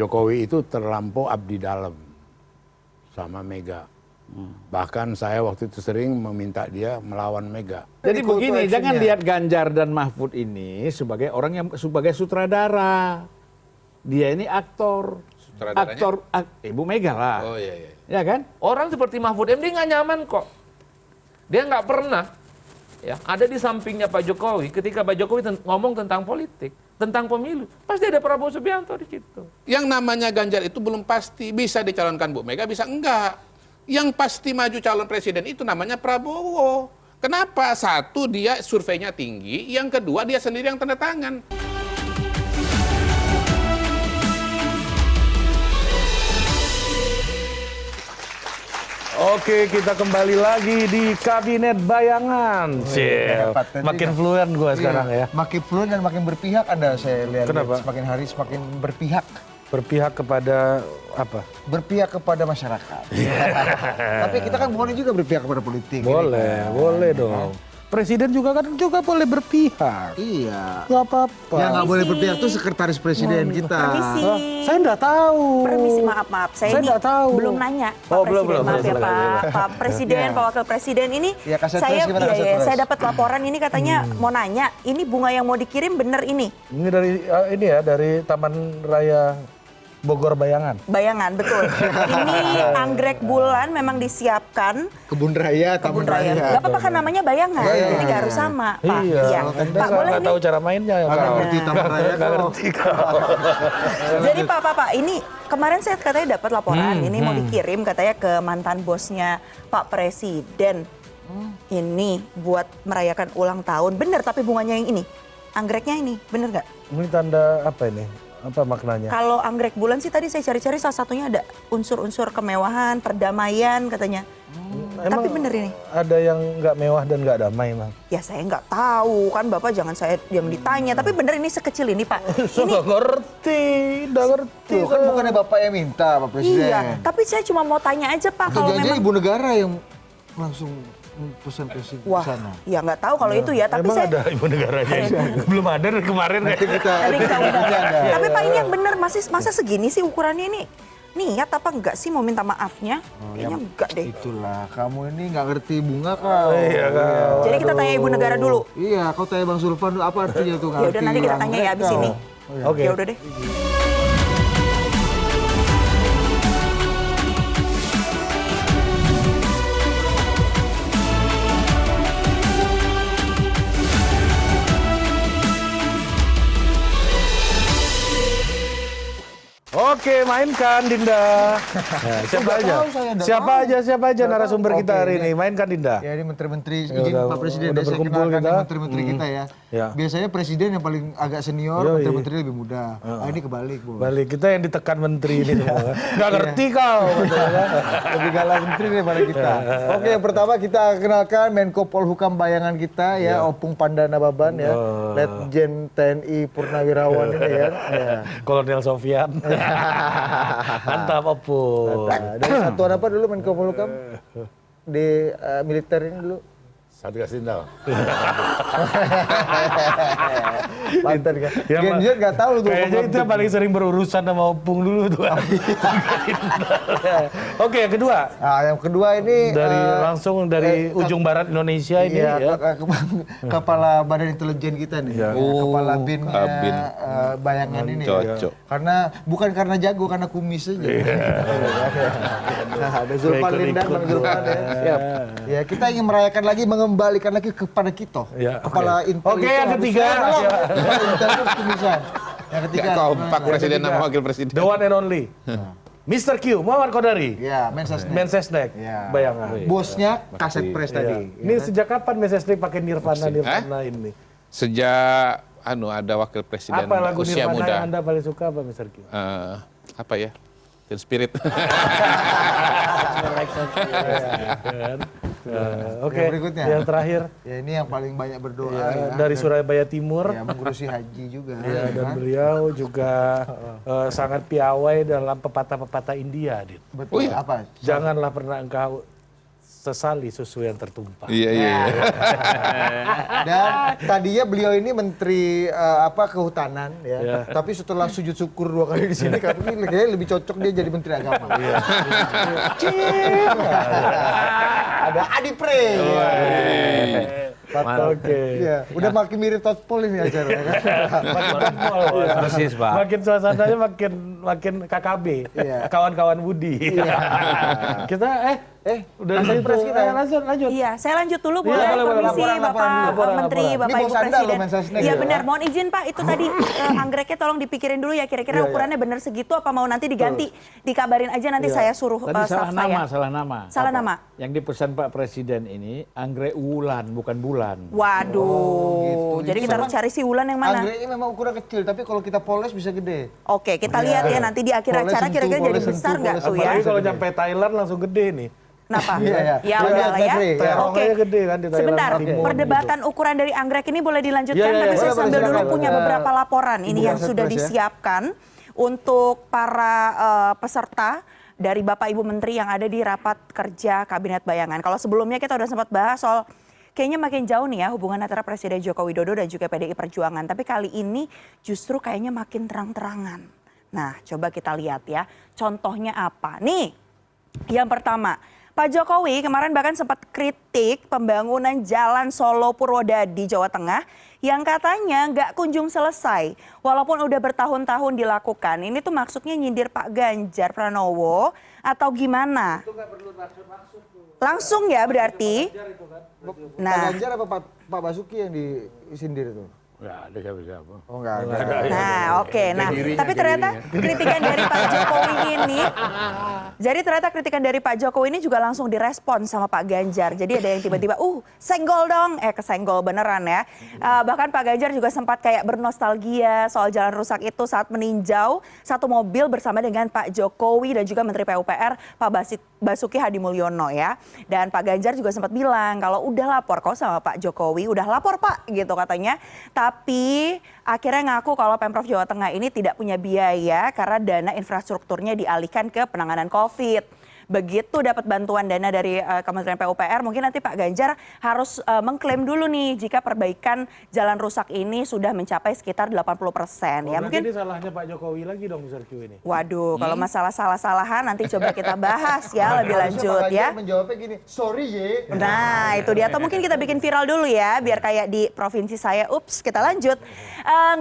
Jokowi itu terlampau abdi dalam sama Mega. Bahkan saya waktu itu sering meminta dia melawan Mega. Jadi begini, jangan lihat Ganjar dan Mahfud ini sebagai orang yang sebagai sutradara. Dia ini aktor. Ibu Mega lah. Oh iya, iya. Ya kan? Orang seperti Mahfud MD nggak nyaman kok. Dia nggak pernah ya ada di sampingnya Pak Jokowi ketika Pak Jokowi ngomong tentang politik, tentang pemilu. Pasti ada Prabowo Subianto di situ. Yang namanya Ganjar itu belum pasti bisa dicalonkan Bu Mega, bisa enggak. Yang pasti maju calon presiden itu namanya Prabowo. Kenapa? Satu, dia surveinya tinggi. Yang kedua, dia sendiri yang tanda tangan. Oke, kita kembali lagi di Kabinet Bayangan. Makin fluent gue sekarang ya. Makin fluent dan makin berpihak Anda, saya lihat. Kenapa? Semakin hari semakin berpihak. Berpihak kepada apa? Berpihak kepada masyarakat. Tapi kita kan boleh juga berpihak kepada politik. Boleh, boleh dong. Presiden juga kan boleh berpihak. Iya. Gak apa-apa. Yang nggak boleh berpihak tuh sekretaris presiden kita. Permisi. Saya nggak tahu. Permisi, maaf. Saya ini nggak tahu. belum nanya Pak Oh, Presiden. belum. Maaf ya Silakan, Pak Presiden, Pak Wakil Presiden. Ini Ya, Kaset Pres gimana, Kaset Pres? saya dapat laporan ini katanya mau nanya, ini bunga yang mau dikirim bener ini? Ini dari Taman Raya Bogor Bayangan. Bayangan, betul. Ini anggrek bulan memang disiapkan. Kebun Raya, Taman Raya. Gak apa-apa kan namanya bayangan, jadi gak harus sama Pak. Iya. Pak boleh Nggak ini? tahu cara mainnya ya. Nggak ngerti Taman Raya. Nggak ngerti kau. Jadi Pak, ini kemarin saya katanya dapat laporan ini mau dikirim katanya ke mantan bosnya Pak Presiden. Ini buat merayakan ulang tahun. Bener tapi bunganya yang ini. Anggreknya ini, bener nggak? Ini tanda apa ini? Apa maknanya? Kalau anggrek bulan sih tadi saya cari-cari salah satunya ada unsur-unsur kemewahan, perdamaian katanya. Tapi bener ini? Ada yang nggak mewah dan nggak damai, Bang. Ya saya nggak tahu kan Bapak jangan saya yang ditanya. Tapi bener ini sekecil ini Pak. Ini Nggak ngerti. Tuh, kan bukannya Bapak yang minta, Pak Presiden. iya. Tapi saya cuma mau tanya aja Pak Atau kalau jangan-jangan memang. ibu negara yang langsung pesan presiden ke Wah, sana. ya nggak tahu kalau itu ya. Tapi Emang saya. ada ibu negaranya? Belum ada dari kemarin. Nanti kita Tadi kita undang. ada. Tapi Pak ini yang bener masa segini sih ukurannya ini? Niat apa enggak sih mau minta maafnya? Kayaknya enggak deh. Itulah, kamu ini nggak ngerti bunga kau. Iya, kau. Jadi kita tanya ibu negara dulu. Iya, kau tanya Bang Zulfan apa artinya tuh? Ya udah nanti kita tanya ya abis ini. Oke. Ya udah deh. Oke, mainkan Dinda. Nah, siapa aja narasumber kita hari ini. Mainkan Dinda. Ya ini menteri-menteri, Ya, izin udah- Pak Presiden, udah saya berkumpul kenalkan kita. nih menteri-menteri kita ya. Ya. Biasanya presiden yang paling agak senior, Yoi. menteri-menteri lebih muda. Ini kebalik, Bu. Balik kita yang ditekan menteri ini semua. Nggak ngerti kau. Lebih galak menteri daripada kita. Oke, yang pertama kita kenalkan Menko Polhukam bayangan kita ya, Opung Pandana Baban ya. Letjen TNI Purnawirawan ini ya. Ya. Kolonel Sofian. Mantap, Opung. Nah, dari satuan apa dulu Menko Polhukam? Di militer ini dulu. Satgas Intel. Mantan kan. Ya, Gen Z nggak tahu tuh. Kayaknya itu yang paling sering berurusan sama Opung dulu tuh. Oke, yang kedua. Nah, yang kedua ini Langsung dari ujung barat Indonesia ini iya, ya. Kepala Badan Intelijen kita nih. Iya. Kepala Oh, BIN Kabin. bayangan ini. Cocok. Karena bukan karena jago, karena kumis aja. Nah, ada Zulfan Lindan, Bang Zulfan ya. Siap. Ya, kita ingin merayakan lagi, mengembalikan lagi kepada kita. Ya, Kepala oke. Intel. Oke, itu yang harus- ketiga. Kepala Intel itu kumisan. Yang ketiga. Nggak kompak presiden ketiga. sama wakil presiden. The one and only. Mr. Q, Muhammad Kodari. Ya, Mensesnek. Mensesnek. Ya. Bayangan. Bosnya Kaset Pres Iya. tadi. Ini sejak kapan Mensesnek pakai Nirvana ini? Sejak ada wakil presiden Apa lagu usia Nirvana muda. yang Anda paling suka apa, Mr. Q? Apa ya? Teen Spirit. Oke, Yang berikutnya. yang terakhir Ya, ini yang paling banyak berdoa ya, ya. dari Surabaya Timur. Ya, mengurusi haji juga. Ya, dan kan? beliau juga sangat piawai dalam pepatah-pepatah India, Dit. Betul. Apa? Janganlah pernah engkau sesali susu yang tertumpah. Iya. Dan tadinya beliau ini menteri kehutanan ya. Tapi setelah sujud syukur 2 kali di sini kayaknya lebih cocok dia jadi menteri agama. Ada Adi Pre. Oke. Iya, udah makin mirip Totpol ini acaranya kan. Persis, Pak. Makin suasananya makin KKB. Iya. Kawan-kawan Budi. Kita udah langsung press kita ya? lanjut. Iya, saya lanjut dulu boleh. Iya, boleh. Permisi Laporan, Bapak Menteri, laporan. Bapak Ini Ibu bos Anda loh, Presiden. Mensesnek Iya ya. benar, mohon izin Pak, itu tadi anggreknya tolong dipikirin dulu ya kira-kira ukurannya benar segitu apa mau nanti diganti. Dikabarin aja nanti saya suruh Tadi staff salah nama. Salah nama. Yang dipesan Pak Presiden ini anggrek wulan, bukan bulan. Waduh, jadi kita harus cari si Wulan yang mana? Anggreknya memang ukuran kecil, tapi kalau kita poles bisa gede. Oke, kita lihat ya nanti di akhir Poles acara sentuh, kira-kira jadi poles besar sentuh, nggak poles tuh ya? Apalagi kalau nyampe Thailand langsung gede nih. Kenapa? Iya. Ya Iya, udahlah ya. Mevri, ya. Oke. Terongnya gede kan di Thailand. Sebentar, Timun perdebatan ukuran dari anggrek ini boleh dilanjutkan, Iya, tapi saya boleh, sambil dulu silakan. punya beberapa laporan ini Ibu yang Kasat sudah Pres ya. disiapkan untuk para peserta dari Bapak Ibu Menteri yang ada di rapat kerja Kabinet Bayangan. Kalau sebelumnya kita udah sempat bahas soal kayaknya makin jauh nih ya hubungan antara Presiden Joko Widodo dan juga PDI Perjuangan. Tapi kali ini justru kayaknya makin terang-terangan. Nah, coba kita lihat ya. Contohnya apa? Nih, yang pertama. Pak Jokowi kemarin bahkan sempat kritik pembangunan jalan Solo Purwodadi Jawa Tengah yang katanya nggak kunjung selesai. Walaupun udah bertahun-tahun dilakukan. Ini tuh maksudnya nyindir Pak Ganjar Pranowo atau gimana? Itu nggak perlu maksud. Langsung ya berarti? Pak Ganjar apa Pak Basuki yang disindir itu? Nggak ada siapa-siapa. Oh enggak ada. Nah, oke. Nah, dirinya, tapi ternyata kritikan dari Pak Jokowi ini, jadi ternyata kritikan dari Pak Jokowi ini juga langsung direspon sama Pak Ganjar. Jadi ada yang tiba-tiba, senggol dong, kesenggol beneran ya. Bahkan Pak Ganjar juga sempat kayak bernostalgia soal jalan rusak itu saat meninjau satu mobil bersama dengan Pak Jokowi dan juga Menteri PUPR Pak Basuki Hadimulyono ya. Dan Pak Ganjar juga sempat bilang kalau udah lapor kok sama Pak Jokowi, udah lapor Pak gitu katanya. Tapi akhirnya ngaku kalau Pemprov Jawa Tengah ini tidak punya biaya karena dana infrastrukturnya dialihkan ke penanganan COVID. Begitu dapat bantuan dana dari Kementerian PUPR, mungkin nanti Pak Ganjar harus mengklaim dulu nih jika perbaikan jalan rusak ini sudah mencapai sekitar 80%. Ya mungkin ini salahnya Pak Jokowi lagi dong Mr. Q ini. Waduh, kalau masalah salah-salahan nanti coba kita bahas ya lebih lanjut ya. Menjawabnya gini, sorry ye. Nah itu dia, atau mungkin kita bikin viral dulu ya biar kayak di provinsi saya. Ups, kita lanjut.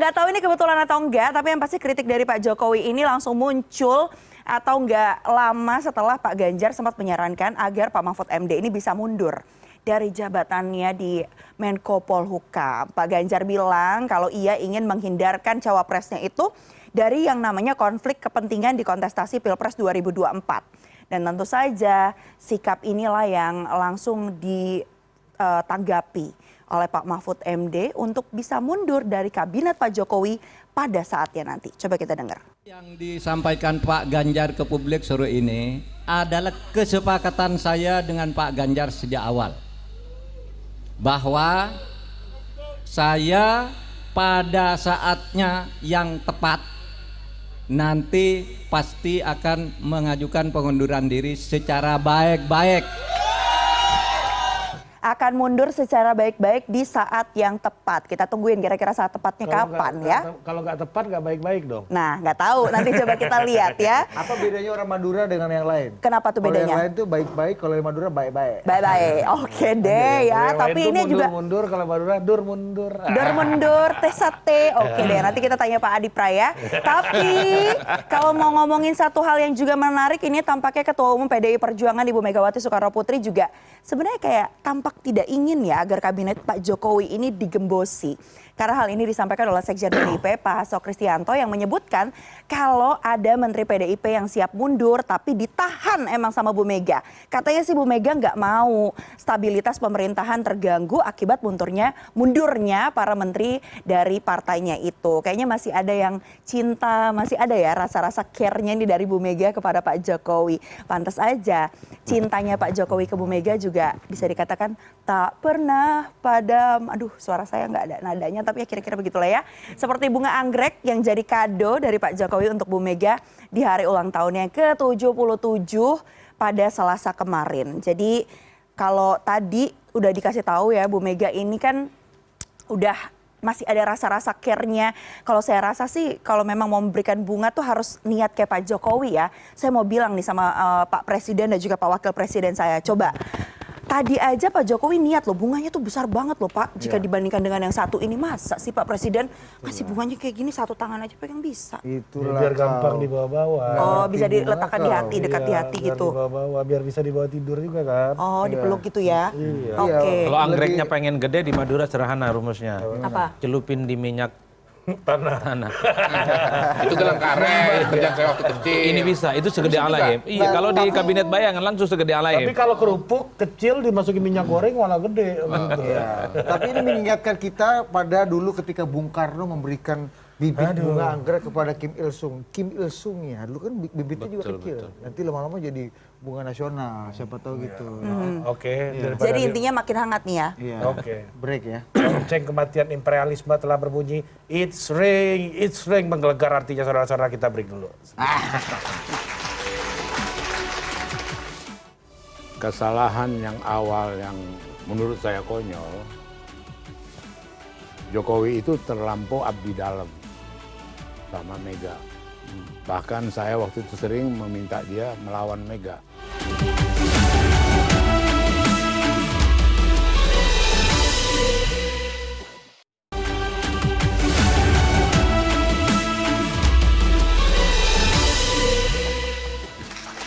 Nggak tahu ini kebetulan atau enggak, tapi yang pasti kritik dari Pak Jokowi ini langsung muncul atau nggak lama setelah Pak Ganjar sempat menyarankan agar Pak Mahfud MD ini bisa mundur dari jabatannya di Menko Polhukam. Pak Ganjar bilang kalau ia ingin menghindarkan cawapresnya itu dari yang namanya konflik kepentingan di kontestasi Pilpres 2024. Dan tentu saja sikap inilah yang langsung ditanggapi oleh Pak Mahfud MD untuk bisa mundur dari kabinet Pak Jokowi pada saatnya nanti. Coba kita dengar. Yang disampaikan Pak Ganjar ke publik sore ini adalah kesepakatan saya dengan Pak Ganjar sejak awal. Bahwa saya pada saatnya yang tepat nanti pasti akan mengajukan pengunduran diri secara baik-baik. Akan mundur secara baik-baik di saat yang tepat. Kita tungguin kira-kira saat tepatnya kapan ya. Kalau nggak tepat nggak baik-baik dong. Nah nggak tahu, nanti coba kita lihat ya. Apa bedanya orang Madura dengan yang lain? Kenapa tuh Kalau yang bedanya? lain tuh baik-baik, kalau yang Madura baik-baik. Bye-bye. Oke deh ya, Yang tapi lain tuh ini juga mundur, kalau Madura dur mundur. mundur, teh sate. Oke deh, nanti kita tanya Pak Adi Praya. Tapi kalau mau ngomongin satu hal yang juga menarik, ini tampaknya Ketua Umum PDI Perjuangan Ibu Megawati Soekarno Putri juga sebenarnya kayak tampak tidak ingin ya agar kabinet Pak Jokowi ini digembosi. Karena hal ini disampaikan oleh Sekjen PDIP Pak Hasto Kristianto yang menyebutkan kalau ada Menteri PDIP yang siap mundur tapi ditahan emang sama Bu Mega. Katanya sih Bu Mega nggak mau stabilitas pemerintahan terganggu akibat mundurnya para menteri dari partainya itu. Kayaknya masih ada yang cinta, masih ada ya rasa-rasa care-nya ini dari Bu Mega kepada Pak Jokowi. Pantas aja cintanya Pak Jokowi ke Bu Mega juga bisa dikatakan tak pernah padam. Aduh, suara saya nggak ada nadanya, tapi ya kira-kira begitulah ya. Seperti bunga anggrek yang jadi kado dari Pak Jokowi untuk Bu Mega di hari ulang tahunnya ke-77 pada Selasa kemarin. Jadi kalau tadi udah dikasih tahu ya Bu Mega ini kan udah masih ada rasa-rasa care-nya. Kalau saya rasa sih kalau memang mau memberikan bunga tuh harus niat kayak Pak Jokowi ya. Saya mau bilang nih sama Pak Presiden dan juga Pak Wakil Presiden saya. Coba tadi aja Pak Jokowi niat loh, bunganya tuh besar banget loh Pak. Jika dibandingkan dengan yang satu ini, masa sih Pak Presiden kasih bunganya kayak gini, satu tangan aja pegang bisa. Itulah Biar kau. gampang dibawa-bawa. Oh, bisa bunga diletakkan di kau. hati, dekat di hati Biar gitu. dibawa-bawa, biar bisa dibawa tidur juga kan. Oh, dipeluk gitu ya. Iya. Oke. Iya. Kalau anggreknya pengen gede di Madura sederhana rumusnya. Apa? Celupin di minyak Tanah. Itu gelang karet, kerjaan saya waktu kecil. Ini bisa, itu segede Bisa juga. Alaim. Iya, kalau di kabinet bayangan langsung segede Tapi Alaim. kalau kerupuk kecil dimasukin minyak goreng malah gede. Gitu. Ya, tapi ini mengingatkan kita pada dulu ketika Bung Karno memberikan bibit bunga anggrek kepada Kim Il Sung. Kim Il Sung ya, dulu kan bibitnya juga kecil. Nanti lama-lama jadi bunga nasional, siapa tahu gitu. Oke. daripada Jadi dia- intinya makin hangat nih ya. Iya. Oke. Break ya. Lonceng kematian imperialisme telah berbunyi. It's ring menggelegar, artinya saudara-saudara kita break dulu. Kesalahan yang awal yang menurut saya konyol, Jokowi itu terlampau abdi dalam sama Mega. Bahkan saya waktu itu sering meminta dia melawan Mega.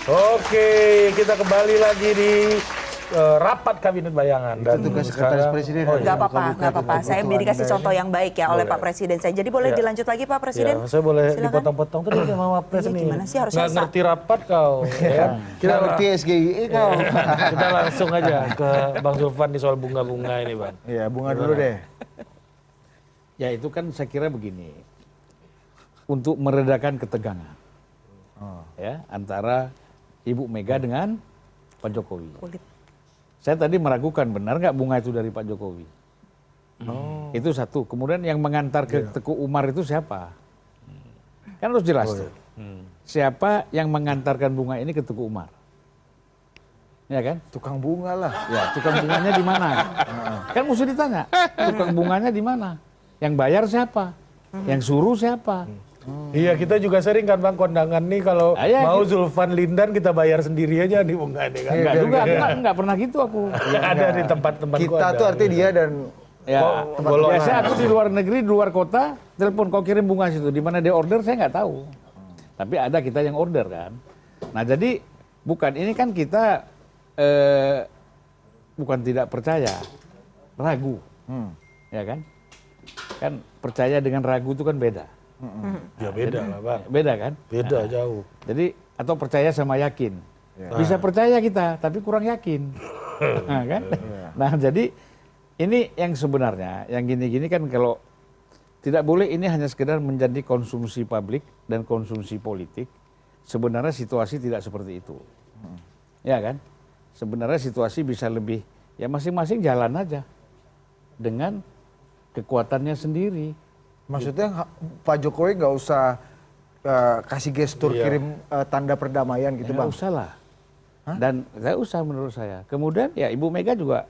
Oke, kita kembali lagi di rapat kabinet bayangan. Itu tugas sekretaris presiden. Oh, iya. Nggak apa-apa, nggak apa-apa. Saya dikasih contoh yang baik ya oleh Pak Presiden saya. Jadi boleh Iya. dilanjut lagi Pak Presiden? Ya, saya boleh Silakan. dipotong-potong terus ya Mama Pres Iya, nih. gimana sih, harusnya Nggak sah. ngerti rapat kau. ya. Kita ngerti SGI kau. Kita langsung aja ke Bang Zulfan di soal bunga-bunga ini, Bang. Iya, bunga dulu deh. Ya itu kan saya kira begini, untuk meredakan ketegangan ya antara Ibu Mega dengan Pak Jokowi. Kulit. Saya tadi meragukan benar nggak bunga itu dari Pak Jokowi. Itu satu. Kemudian yang mengantar ke Teguh Umar itu siapa? Kan harus jelas tuh. Siapa yang mengantarkan bunga ini ke Teguh Umar? Ya kan? Tukang bunga lah. Ya, tukang bunganya di mana? Kan mesti ditanya. Tukang bunganya di mana? Yang bayar siapa? Yang suruh siapa? Iya, kita juga sering kan Bang kondangan nih kalau Iya, mau gitu. Zulfan Lindan kita bayar sendiri aja nih bunga nih kan. Enggak juga, enggak pernah gitu aku. Ada di tempat-tempat Kita tuh artinya dia dan Ya, golongan. biasa aku di luar negeri, di luar kota, telepon kau kirim bunga situ. Di mana dia order saya nggak tahu. Tapi ada kita yang order kan. Nah jadi bukan ini kan kita bukan tidak percaya, ragu, ya kan? Kan percaya dengan ragu itu kan beda. Ya beda lah Bang. Beda kan? Beda jauh. Jadi atau percaya sama yakin. Bisa percaya kita, tapi kurang yakin. Nah, kan? Nah, jadi ini yang sebenarnya, yang gini-gini kan kalau tidak boleh ini hanya sekedar menjadi konsumsi publik dan konsumsi politik. Sebenarnya situasi tidak seperti itu. Ya kan? Sebenarnya situasi bisa lebih, ya masing-masing jalan aja dengan kekuatannya sendiri. maksudnya Pak Jokowi nggak usah kasih gestur kirim tanda perdamaian gitu Ya, Bang. nggak usah lah. Dan nggak usah menurut saya. Kemudian ya Ibu Mega juga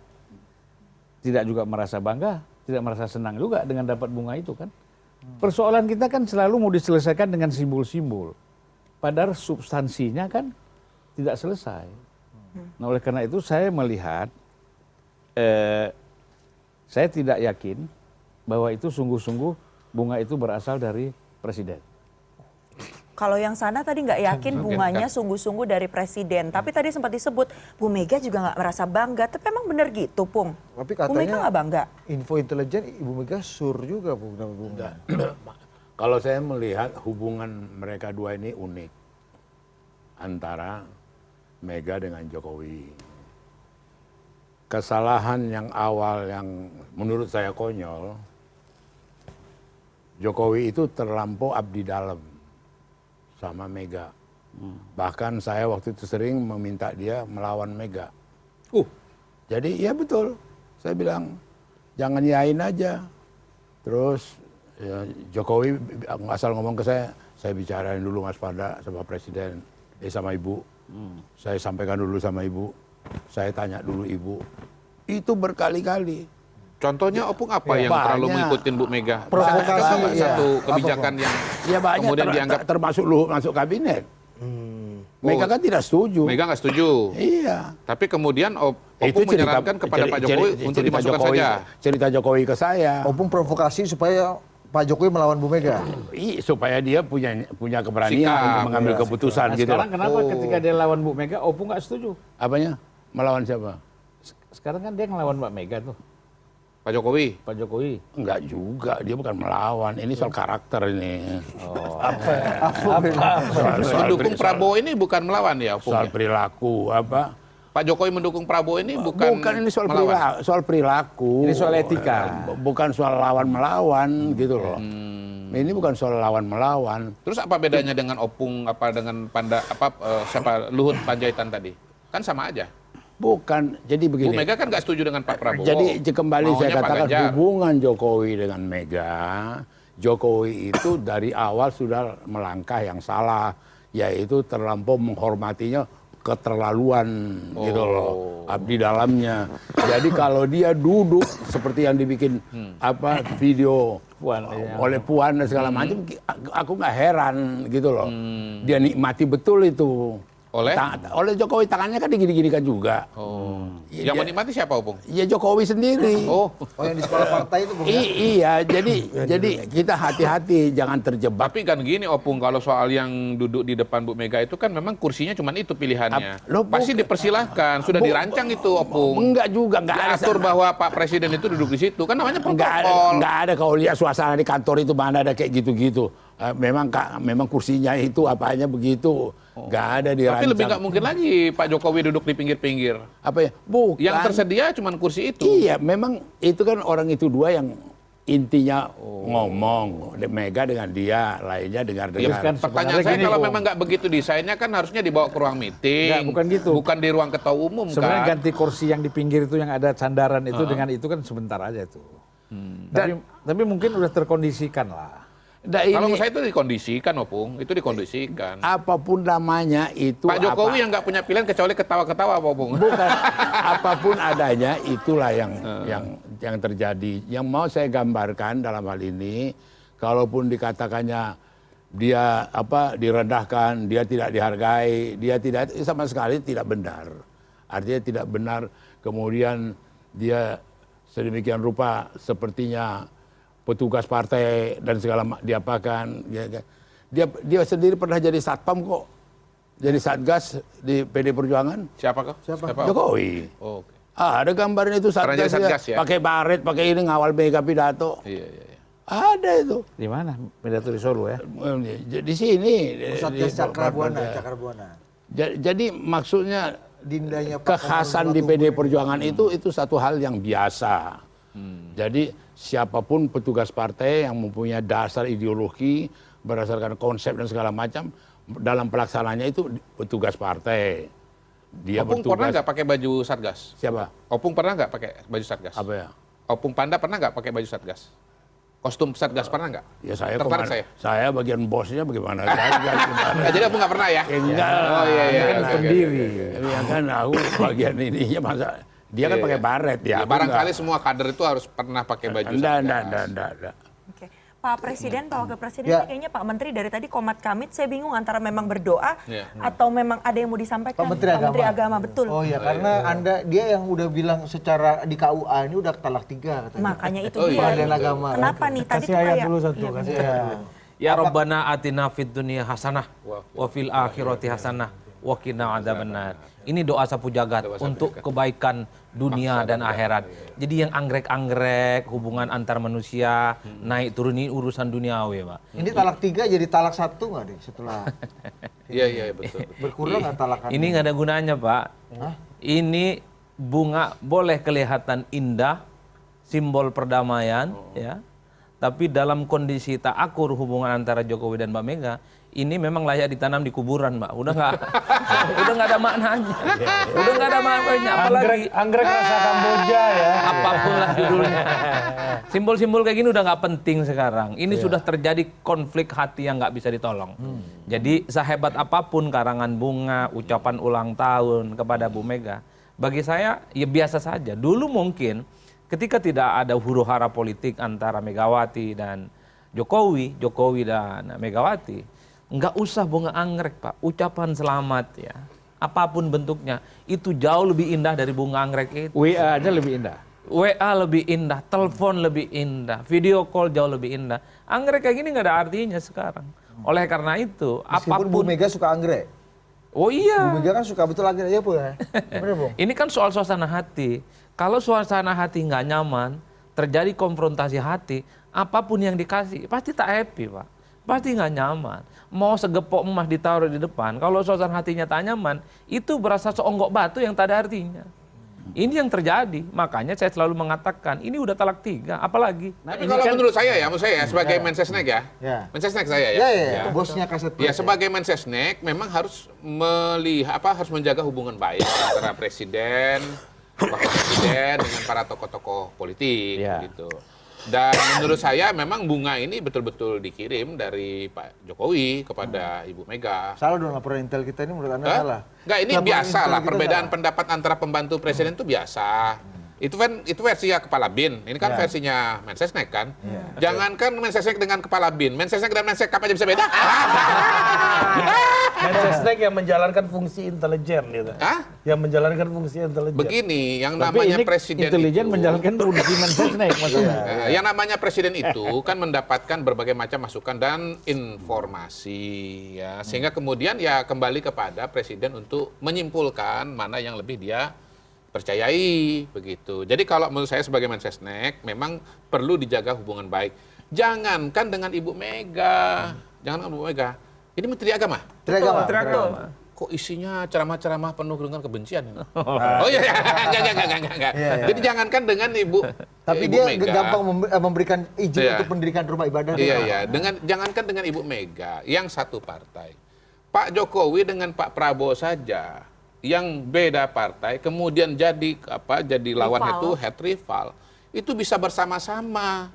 tidak juga merasa bangga, tidak merasa senang juga dengan dapat bunga itu kan. Persoalan kita kan selalu mau diselesaikan dengan simbol-simbol. Padahal substansinya kan tidak selesai. Nah oleh karena itu saya melihat, saya tidak yakin bahwa itu sungguh-sungguh bunga itu berasal dari Presiden. Kalau yang sana tadi nggak yakin bunganya sungguh-sungguh dari Presiden. Tapi tadi sempat disebut Bu Mega juga nggak merasa bangga. Tapi emang bener gitu, Pung? Tapi Bu Mega katanya nggak bangga? info intelijen Ibu Mega sur juga Bu dapat bunga. Kalau saya melihat hubungan mereka dua ini unik antara Mega dengan Jokowi. Kesalahan yang awal yang menurut saya konyol, Jokowi itu terlampau abdi dalam sama Mega. Bahkan saya waktu itu sering meminta dia melawan Mega. Jadi ya betul, saya bilang jangan yain aja. Terus ya, Jokowi asal ngomong ke saya bicarain dulu Mas Pada sama Presiden, sama Ibu. Saya sampaikan dulu sama Ibu. Saya tanya dulu ibu, itu berkali-kali. Contohnya Opung apa yang banyak. terlalu mengikuti Bu Mega? Provokasi, Apa iya. satu kebijakan yang Ya banyak kemudian dianggap termasuk Luhut masuk kabinet. Mega kan tidak setuju. Mega nggak setuju. Iya. Tapi kemudian Itu Opung menyarankan kepada Pak Jokowi untuk cerita dimasukkan Jokowi, saja. Cerita Jokowi ke saya. Opung provokasi supaya Pak Jokowi melawan Bu Mega. Supaya dia punya keberanian Sikap, untuk mengambil keputusan Nah, gitu. sekarang kenapa ketika dia lawan Bu Mega, Opung nggak setuju? Apanya? Melawan siapa? Sekarang kan dia ngelawan Mbak Mega tuh, Pak Jokowi. Pak Jokowi. Enggak juga, dia bukan melawan. Ini soal karakter ini. Mendukung Prabowo ini bukan melawan ya Opung. Soal Ya? perilaku apa? Pak Jokowi mendukung Prabowo ini bukan Bukan ini soal melawan. soal perilaku. Ini soal etika. Bukan soal lawan melawan gitu loh. Ini bukan soal lawan melawan. Terus apa bedanya dengan Opung dengan siapa Luhut Panjaitan tadi? Kan sama aja. Bukan. Jadi begini. Bu Mega kan nggak setuju dengan Pak Prabowo. Jadi kembali saya Maunya Pak katakan Ganjar. hubungan Jokowi dengan Mega, Jokowi itu dari awal sudah melangkah yang salah, yaitu terlampau menghormatinya keterlaluan gitu loh, abdi dalamnya. Jadi kalau dia duduk seperti yang dibikin video Puan, oleh Puan dan segala macam, aku nggak heran gitu loh. Dia nikmati betul itu. Oleh Jokowi tangannya kan digini-gini kan juga. Yang menikmati siapa Opung? Ya Jokowi sendiri. Oh yang di sekolah partai itu. Iya, jadi kita hati-hati jangan terjebak. Tapi kan gini Opung, kalau soal yang duduk di depan Bu Mega itu kan memang kursinya cuma itu pilihannya. Pasti dipersilahkan, sudah dirancang itu Opung. Enggak juga, enggak ada. Diatur bahwa Pak Presiden itu duduk di situ, kan namanya protokol. Enggak ada kalau lihat suasana di kantor itu mana ada kayak gitu-gitu. Memang kursinya itu apanya begitu. Enggak ada dirancang. Tapi lebih nggak mungkin lagi Pak Jokowi duduk di pinggir-pinggir. Apa ya? Bukan. Yang tersedia cuma kursi itu. Iya, memang itu kan orang itu dua yang intinya ngomong, Mega dengan dia, lainnya dengar-dengar. kan Pertanyaan saya kalau memang nggak begitu desainnya kan harusnya dibawa ke ruang meeting. Nggak, bukan gitu. Bukan di ruang ketua umum Sebenarnya kan. ganti kursi yang di pinggir itu yang ada sandaran itu dengan itu kan sebentar aja tuh. Tapi mungkin udah terkondisikan lah. Kalau menurut saya itu dikondisikan Opung, itu dikondisikan. Apapun namanya itu. Pak Jokowi yang nggak punya pilihan kecuali ketawa-ketawa Opung. Bukan, apapun adanya itulah yang terjadi. Yang mau saya gambarkan dalam hal ini, kalaupun dikatakannya dia direndahkan, dia tidak dihargai, dia tidak, sama sekali tidak benar. Artinya tidak benar. Kemudian dia sedemikian rupa sepertinya petugas partai dan segala diapakan. Dia sendiri pernah jadi satpam kok. Jadi satgas di PD Perjuangan. Siapa? Jokowi. Oh, oke. Ada gambarnya itu Pernah jadi satgas, satgas ya? pakai baret, pakai ini ngawal Mega pidato. Iya. Ada itu. Di mana? Pidato di Solo ya. Di sini. Satgas Cakrabuana. Jadi maksudnya Dindanya Pak kekhasan di PD Perjuangan itu satu hal yang biasa. Jadi siapapun petugas partai yang mempunyai dasar ideologi berdasarkan konsep dan segala macam dalam pelaksananya itu petugas partai. Dia Opung pernah nggak pakai baju satgas? Siapa? Opung pernah nggak pakai baju satgas? Apa ya? Opung Panda pernah nggak pakai baju satgas? Kostum satgas pernah nggak? Ya saya Tertarik saya bagian bosnya bagaimana? Gimana? Jadi Opung nggak pernah ya? Enggak. Oh iya. Kan oke, pendiri. Ya kan aku bagian ininya masa dia kan pakai baret ya. Ya, barangkali semua kader itu harus pernah pakai baju satgas. Enggak. Oke. Pak Presiden, Pak Wakil Presiden, kayaknya Pak Menteri dari tadi komat kamit, saya bingung antara memang berdoa atau memang ada yang mau disampaikan. Pak Menteri Agama, betul. Oh iya, karena dia yang udah bilang secara di KUA ini udah talak 3 katanya. Makanya itu Oh, dia. iya. Pengadilan agama. Kenapa nih? Tadi Kasih tuh ayat kayak dulu satu, iya, kasih betul. ayat dulu. Ya Rabbana atina fid dunya hasanah wa fil akhirati hasanah wa qina adzabannar. Ini doa sapu jagat untuk kebaikan dunia dan akhirat. Jadi yang anggrek-anggrek hubungan antar manusia naik turun ini urusan duniawi, Pak. Ini talak 3 jadi talak 1 nggak deh setelah Iya betul. berkurang nggak talakan? Ini nggak ada gunanya, Pak. Ini bunga boleh kelihatan indah, simbol perdamaian, ya. Tapi dalam kondisi tak akur hubungan antara Jokowi dan Mbak Mega, ini memang layak ditanam di kuburan, Mbak. Udah nggak ada maknanya. Udah nggak ada maknanya. Apalagi Anggrek rasa Kamboja ya. apapun lah judulnya. Simbol-simbol kayak gini udah nggak penting sekarang. Ini sudah terjadi konflik hati yang nggak bisa ditolong. Jadi sehebat apapun karangan bunga, ucapan ulang tahun kepada Bu Mega, bagi saya ya biasa saja. Dulu mungkin ketika tidak ada huru-hara politik antara Megawati dan Jokowi, Jokowi dan Megawati, nggak usah bunga anggrek, Pak. Ucapan selamat ya, apapun bentuknya, itu jauh lebih indah dari bunga anggrek itu. WA aja lebih indah. WA lebih indah, telepon lebih indah, video call jauh lebih indah. Anggrek kayak gini nggak ada artinya sekarang. Oleh karena itu, Meskipun Bu apapun. Mega suka anggrek. Oh iya. Bu Mega kan suka betul anggrek ya, Bu ya. Bener, Bu? Ini kan soal suasana hati. Kalau suasana hati nggak nyaman, terjadi konfrontasi hati, apapun yang dikasih pasti tak happy, Pak. Pasti nggak nyaman. Mau segepok emas ditaruh di depan, kalau suasana hatinya tak nyaman, itu berasa seonggok batu yang tak ada artinya. Ini yang terjadi. Makanya saya selalu mengatakan, ini udah talak 3, apalagi. Tapi kalau menurut saya sebagai Mensesnek Ya. Mensesnek saya Ya, ya, bosnya Kaset Plus. Ya, sebagai Mensesnek memang harus melihat harus menjaga hubungan baik antara presiden, wakil presiden dengan para tokoh-tokoh politik gitu. Dan menurut saya memang bunga ini betul-betul dikirim dari Pak Jokowi kepada Ibu Mega. Salah dong laporan intel kita ini menurut Anda salah. Enggak, ini Laporan biasa intel lah, kita perbedaan salah. pendapat antara pembantu presiden itu biasa. Itu kan versinya Kepala BIN. Ini kan versinya Mensesnek kan. Jangankan Mensesnek dengan Kepala BIN, Mensesnek dan Mensekap aja bisa beda. Mensesnek yang menjalankan fungsi intelijen gitu. Hah? Yang menjalankan fungsi intelijen. Begini, yang Tapi namanya ini presiden intelijen itu, menjalankan fungsi Mensesnek maksudnya. yang namanya presiden itu kan mendapatkan berbagai macam masukan dan informasi ya, sehingga kemudian ya kembali kepada presiden untuk menyimpulkan mana yang lebih dia percayai begitu. Jadi kalau menurut saya sebagai Mensesnek memang perlu dijaga hubungan baik. Jangankan dengan Ibu Mega, jangan dengan Ibu Mega. Ini Menteri Agama. Menteri Agama. Kok isinya ceramah-ceramah penuh dengan kebencian? Oh iya, enggak. Jadi jangankan dengan Ibu Tapi Ibu dia Mega. gampang memberikan izin Iya. untuk mendirikan rumah ibadah. Iya. Jangankan dengan Ibu Mega yang satu partai. Pak Jokowi dengan Pak Prabowo saja yang beda partai kemudian jadi lawan head rival. Itu bisa bersama-sama.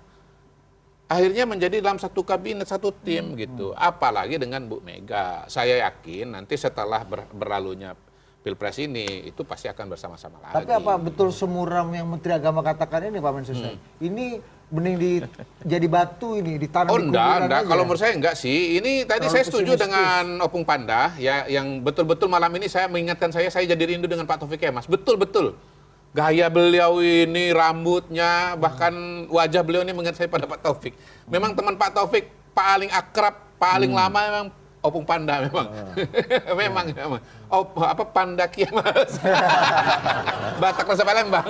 Akhirnya menjadi dalam satu kabinet, satu tim gitu. Apalagi dengan Bu Mega. Saya yakin nanti setelah berlalunya Pilpres ini itu pasti akan bersama-sama lagi. Tapi apa betul semuram yang Menteri Agama katakan ini Pak Mensesnek? Ini bening jadi batu ini ditanam Oh di enggak. kuburan aja. Kalau menurut saya enggak sih. Ini tadi Terlalu saya setuju pesimistis. dengan Opung Panda ya, yang betul-betul malam ini saya mengingatkan saya jadi rindu dengan Pak Taufik Kemas. Betul-betul. Gaya beliau ini, rambutnya, bahkan wajah beliau ini mengingat saya pada Pak Taufik. Memang teman Pak Taufik paling akrab, paling lama memang Opung Panda memang. memang. Panda Kiamas. Batak Nusa Palembang.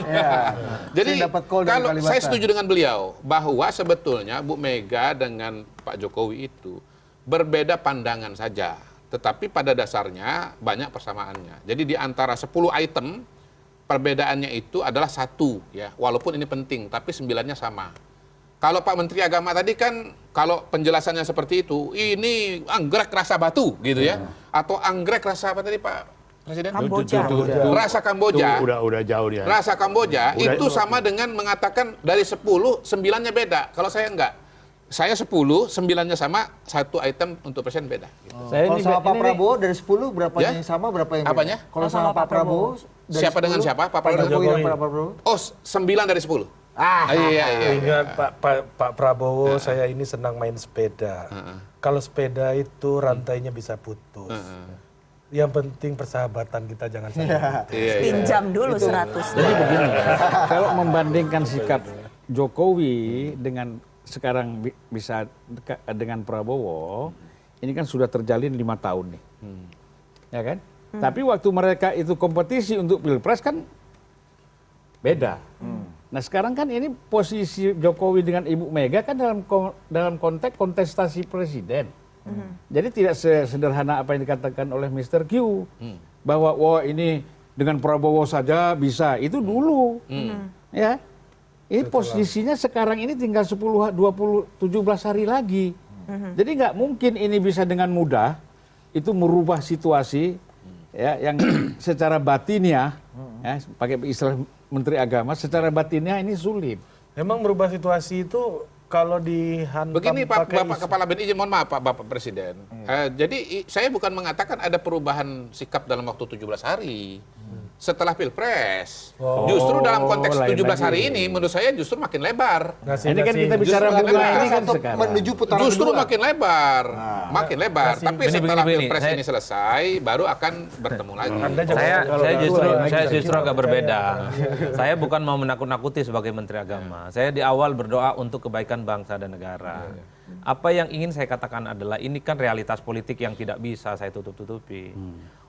Jadi Saya dapat call dari kalau Kalibata. saya setuju dengan beliau bahwa sebetulnya Bu Mega dengan Pak Jokowi itu berbeda pandangan saja. Tetapi pada dasarnya banyak persamaannya. Jadi di antara 10 item perbedaannya itu adalah 1 ya, walaupun ini penting, tapi 9-nya sama. Kalau Pak Menteri Agama tadi kan, kalau penjelasannya seperti itu, ini anggrek rasa batu gitu ya, atau anggrek rasa apa tadi Pak Presiden? Kamboja. Rasa Kamboja. Udah jauh dia. Rasa Kamboja Udah- itu sama dengan mengatakan dari 10, 9-nya beda. Kalau saya enggak. Saya 10, 9-nya sama, 1 item untuk presiden beda. Gitu. Saya Kalau ini- sama Pak ini- Prabowo dari 10 berapa Ya? yang sama, berapa yang beda? Apanya? Kalau sama Pak Prabowo dari Siapa dengan siapa? Pak Pak Prabowo? Jokowi dan Jokowi. Pak Prabowo. Oh, 9 dari 10. Ah, Iya. Ingat Pak Prabowo, saya ini senang main sepeda. Kalau sepeda itu rantainya bisa putus. Yang penting persahabatan kita jangan sampai putus. Iya. Pinjam dulu 100. Jadi begini, kalau membandingkan sikap Jokowi dengan sekarang bisa dengan Prabowo, ini kan sudah terjalin 5 tahun nih, ya kan? Tapi waktu mereka itu kompetisi untuk Pilpres kan beda. Nah sekarang kan ini posisi Jokowi dengan Ibu Mega kan dalam konteks kontestasi presiden. Jadi tidak sesederhana apa yang dikatakan oleh Mr. Q bahwa wah ini dengan Prabowo saja bisa, itu dulu, ya. Ini posisinya sekarang ini tinggal 17 hari lagi. Jadi nggak mungkin ini bisa dengan mudah itu merubah situasi ya yang secara batinnya, ya, pakai istilah Menteri Agama, secara batinnya ini sulit. Memang merubah situasi itu kalau dihantam Begini Pak, pakai Bapak Kepala BIN, izin mohon maaf Pak Bapak Presiden. Jadi saya bukan mengatakan ada perubahan sikap dalam waktu 17 hari. setelah Pilpres. Justru dalam konteks lain 17 hari lagi. ini menurut saya justru makin lebar. Ini kan kita bicara Justru bunga lebar. ini kan Atau sekarang. menuju putaran Justru kedua. makin lebar. Makin lebar. Tapi Begini, setelah begini. Pilpres ini selesai baru akan bertemu lagi. Anda jangan Saya justru agak berbeda. Saya bukan mau menakut-nakuti sebagai Menteri Agama. Saya di awal berdoa untuk kebaikan bangsa dan negara. Apa yang ingin saya katakan adalah ini kan realitas politik yang tidak bisa saya tutup-tutupi.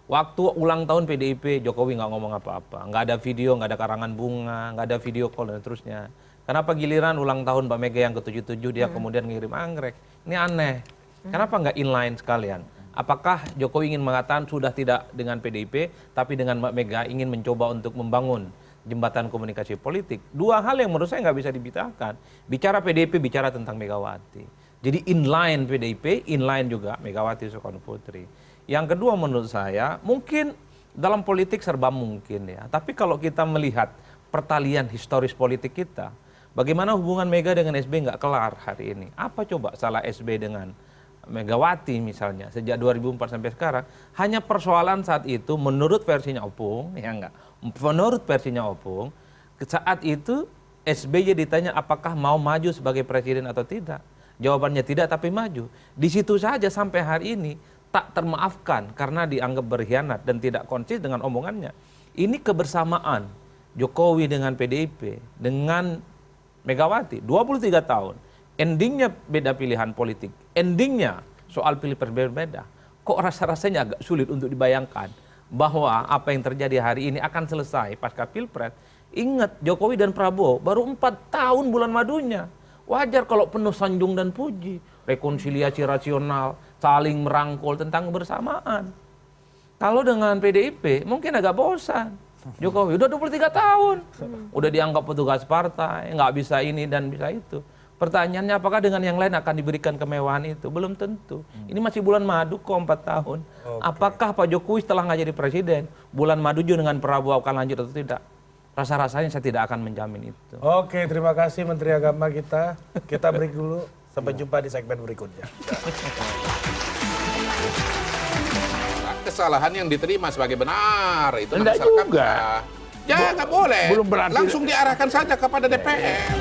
Waktu ulang tahun PDIP, Jokowi nggak ngomong apa-apa. Nggak ada video, nggak ada karangan bunga, nggak ada video call dan seterusnya. Kenapa giliran ulang tahun Mbak Mega yang ke-77 dia kemudian ngirim anggrek? Ini aneh. Kenapa nggak inline sekalian? Apakah Jokowi ingin mengatakan sudah tidak dengan PDIP, tapi dengan Mbak Mega ingin mencoba untuk membangun jembatan komunikasi politik? Dua hal yang menurut saya nggak bisa dibicarakan. Bicara PDIP, bicara tentang Megawati. Jadi inline PDIP, inline juga Megawati Soekarno Putri. Yang kedua menurut saya, mungkin dalam politik serba mungkin ya. Tapi kalau kita melihat pertalian historis politik kita, bagaimana hubungan Mega dengan SB nggak kelar hari ini? Apa coba salah SB dengan Megawati misalnya sejak 2004 sampai sekarang? Hanya persoalan saat itu menurut versinya Opung, ya enggak. Menurut versinya Opung, saat itu SBY ditanya apakah mau maju sebagai presiden atau tidak. Jawabannya tidak tapi maju. Di situ saja sampai hari ini tak termaafkan karena dianggap berkhianat dan tidak konsis dengan omongannya. Ini kebersamaan Jokowi dengan PDIP, dengan Megawati, 23 tahun. Endingnya beda pilihan politik. Endingnya soal pilpres berbeda. Kok rasa-rasanya agak sulit untuk dibayangkan bahwa apa yang terjadi hari ini akan selesai pasca pilpres. Ingat, Jokowi dan Prabowo baru 4 tahun bulan madunya. Wajar kalau penuh sanjung dan puji. Rekonsiliasi rasional, saling merangkul tentang kebersamaan. Kalau dengan PDIP mungkin agak bosan. Jokowi udah 23 tahun. Udah dianggap petugas partai, nggak bisa ini dan bisa itu. Pertanyaannya apakah dengan yang lain akan diberikan kemewahan itu? Belum tentu. Ini masih bulan madu kok 4 tahun. Apakah Pak Jokowi setelah nggak jadi presiden, bulan madu juga dengan Prabowo akan lanjut atau tidak? Rasa-rasanya saya tidak akan menjamin itu. Oke, terima kasih Menteri Agama kita. Kita break dulu. Sampai jumpa di segmen berikutnya. Kesalahan yang diterima sebagai benar itu Enggak masyarakat juga. Ya nggak boleh. Belum berarti- Langsung diarahkan saja kepada DPR.